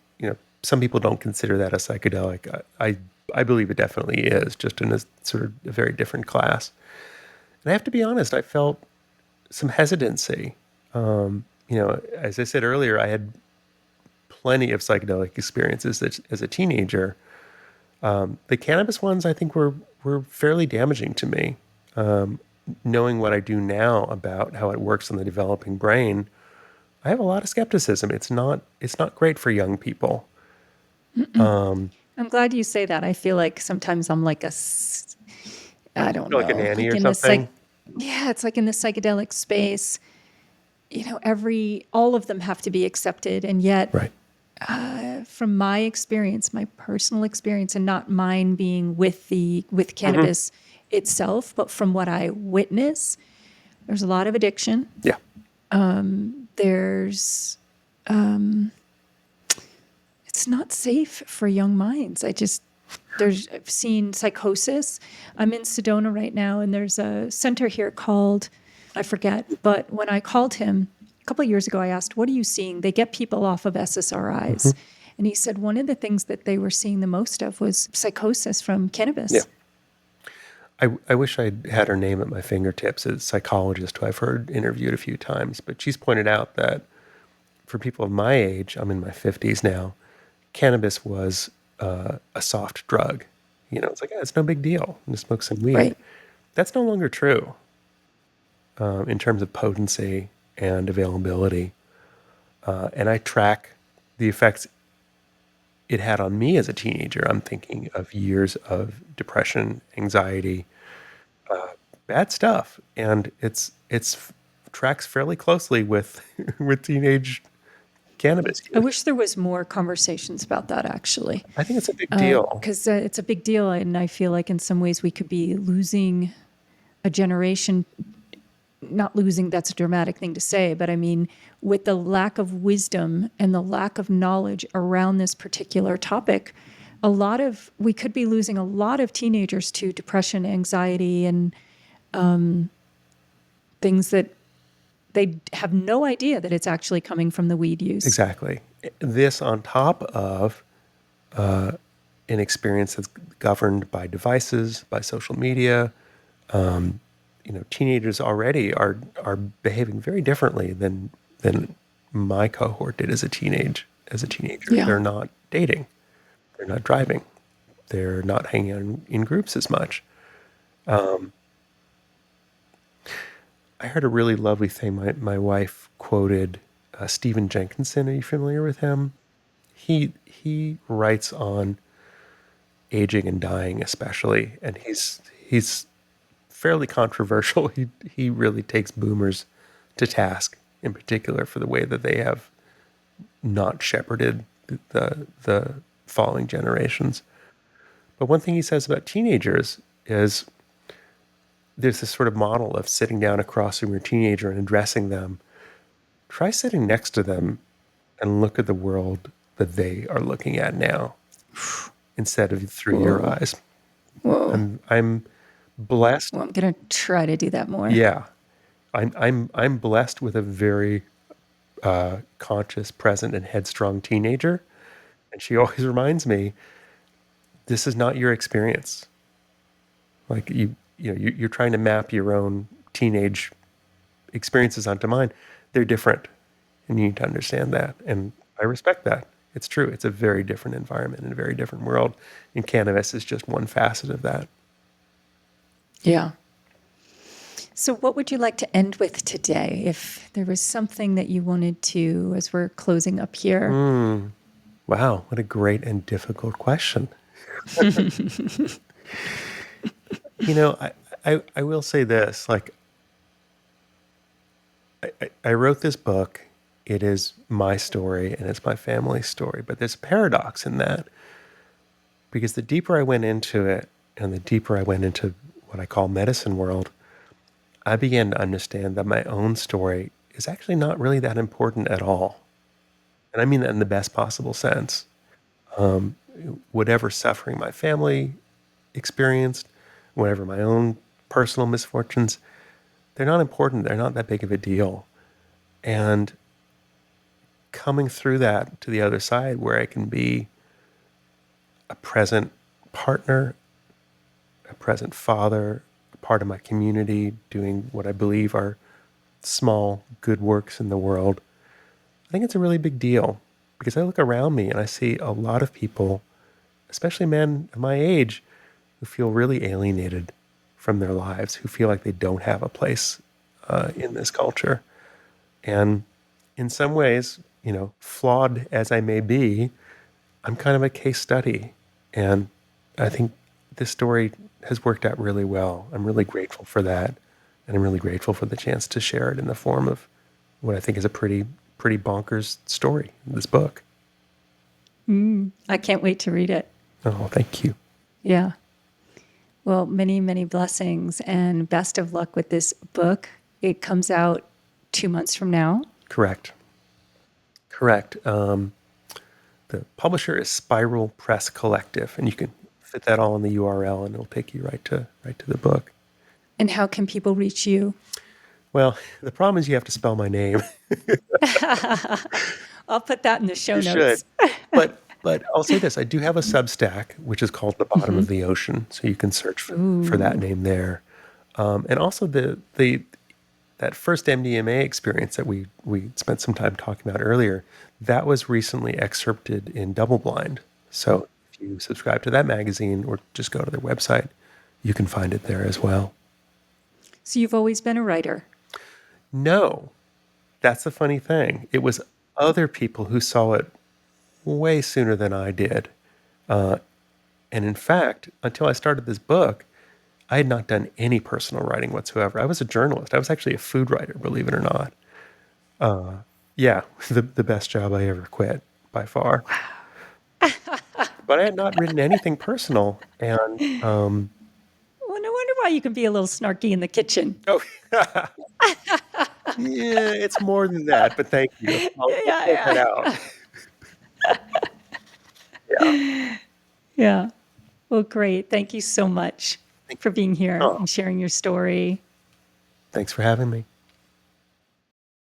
some people don't consider that a psychedelic. I believe it definitely is, just in a sort of a very different class. And I have to be honest, I felt some hesitancy. As I said earlier, I had plenty of psychedelic experiences as a teenager. The cannabis ones, I think, were fairly damaging to me. Knowing what I do now about how it works in the developing brain, I have a lot of skepticism. It's not great for young people.
I'm glad you say that. I feel like sometimes I'm like I don't
Like a
know,
nanny
like
or
in a
something.
yeah, it's like in the psychedelic space, all of them have to be accepted. And yet,
Right.
from my experience, my personal experience, and not mine being with
Mm-hmm.
cannabis itself, but from what I witness, there's a lot of addiction.
Yeah.
There's it's not safe for young minds. I've seen psychosis. I'm in Sedona right now, and there's a center here called, I forget, but when I called him a couple of years ago, I asked, what are you seeing? They get people off of SSRIs.
Mm-hmm.
And he said one of the things that they were seeing the most of was psychosis from cannabis.
Yeah. I wish I'd had her name at my fingertips, a psychologist who I've heard interviewed a few times, but she's pointed out that for people of my age, I'm in my 50s now, cannabis was a soft drug. It's like, it's no big deal. I'm just smoke some weed.
Right.
That's no longer true in terms of potency and availability. And I track the effects it had on me as a teenager. I'm thinking of years of depression, anxiety, bad stuff, and it's tracks fairly closely with with teenage cannabis
I
use.
wish there was more conversations about that, actually,
I think it's a big deal.
because it's a big deal. And I feel like in some ways we could be losing a generation. Not losing, that's a dramatic thing to say, but I mean, with the lack of wisdom and the lack of knowledge around this particular topic, we could be losing a lot of teenagers to depression, anxiety, and things that they have no idea that it's actually coming from the weed use.
Exactly. This on top of an experience that's governed by devices, by social media. Teenagers already are behaving very differently than my cohort did as a teenager.
Yeah.
They're not dating, they're not driving, they're not hanging out in groups as much. I heard a really lovely thing. My wife quoted Stephen Jenkinson. Are you familiar with him? He writes on aging and dying, especially, and he's fairly controversial. He really takes boomers to task, in particular, for the way that they have not shepherded the following generations. But one thing he says about teenagers is there's this sort of model of sitting down across from your teenager and addressing them. Try sitting next to them and look at the world that they are looking at now instead of through your eyes.
Whoa.
I'm blessed.
Well, I'm going to try to do that more.
Yeah. I'm blessed with a very conscious, present, and headstrong teenager. And she always reminds me, this is not your experience. Like you're trying to map your own teenage experiences onto mine. They're different, and you need to understand that. And I respect that. It's true. It's a very different environment and a very different world. And cannabis is just one facet of that.
Yeah. So what would you like to end with today? If there was something that you wanted to, as we're closing up here.
Wow, what a great and difficult question. I will say this, like, I wrote this book. It is my story and it's my family's story. But there's a paradox in that, because the deeper I went into it and the deeper I went into what I call medicine world, I began to understand that my own story is actually not really that important at all. And I mean that in the best possible sense. Whatever suffering my family experienced, whatever my own personal misfortunes, they're not important. They're not that big of a deal. And coming through that to the other side, where I can be a present partner, a present father, a part of my community, doing what I believe are small good works in the world, I think it's a really big deal, because I look around me and I see a lot of people, especially men of my age, who feel really alienated from their lives, who feel like they don't have a place in this culture. And in some ways, flawed as I may be, I'm kind of a case study. And I think this story has worked out really well. I'm really grateful for that. And I'm really grateful for the chance to share it in the form of what I think is a pretty bonkers story, this book.
I can't wait to read it.
Oh, thank you.
Yeah. Well, many, many blessings and best of luck with this book. It comes out 2 months from now.
Correct. The publisher is Spiral Press Collective, and you can fit that all in the URL, and it'll take you right to the book.
And how can people reach you?
Well, the problem is you have to spell my name.
I'll put that in the show
You should.
notes.
But I'll say this: I do have a Substack, which is called The Bottom of the Ocean, so you can search for that name there. And also that first MDMA experience that we spent some time talking about earlier, that was recently excerpted in DoubleBlind. So if you subscribe to that magazine or just go to their website, you can find it there as well.
So you've always been a writer?
No, that's the funny thing. It was other people who saw it way sooner than I did. And in fact, until I started this book, I had not done any personal writing whatsoever. I was a journalist. I was actually a food writer, believe it or not. Yeah, the best job I ever quit, by far. But I had not written anything personal. And,
Well, no wonder why you can be a little snarky in the kitchen.
oh, yeah, it's more than that, but thank you. I'll point that
Yeah,
out. Yeah.
yeah. Well, great. Thank you so much for being here
Oh,
and sharing your story.
thanks for having me.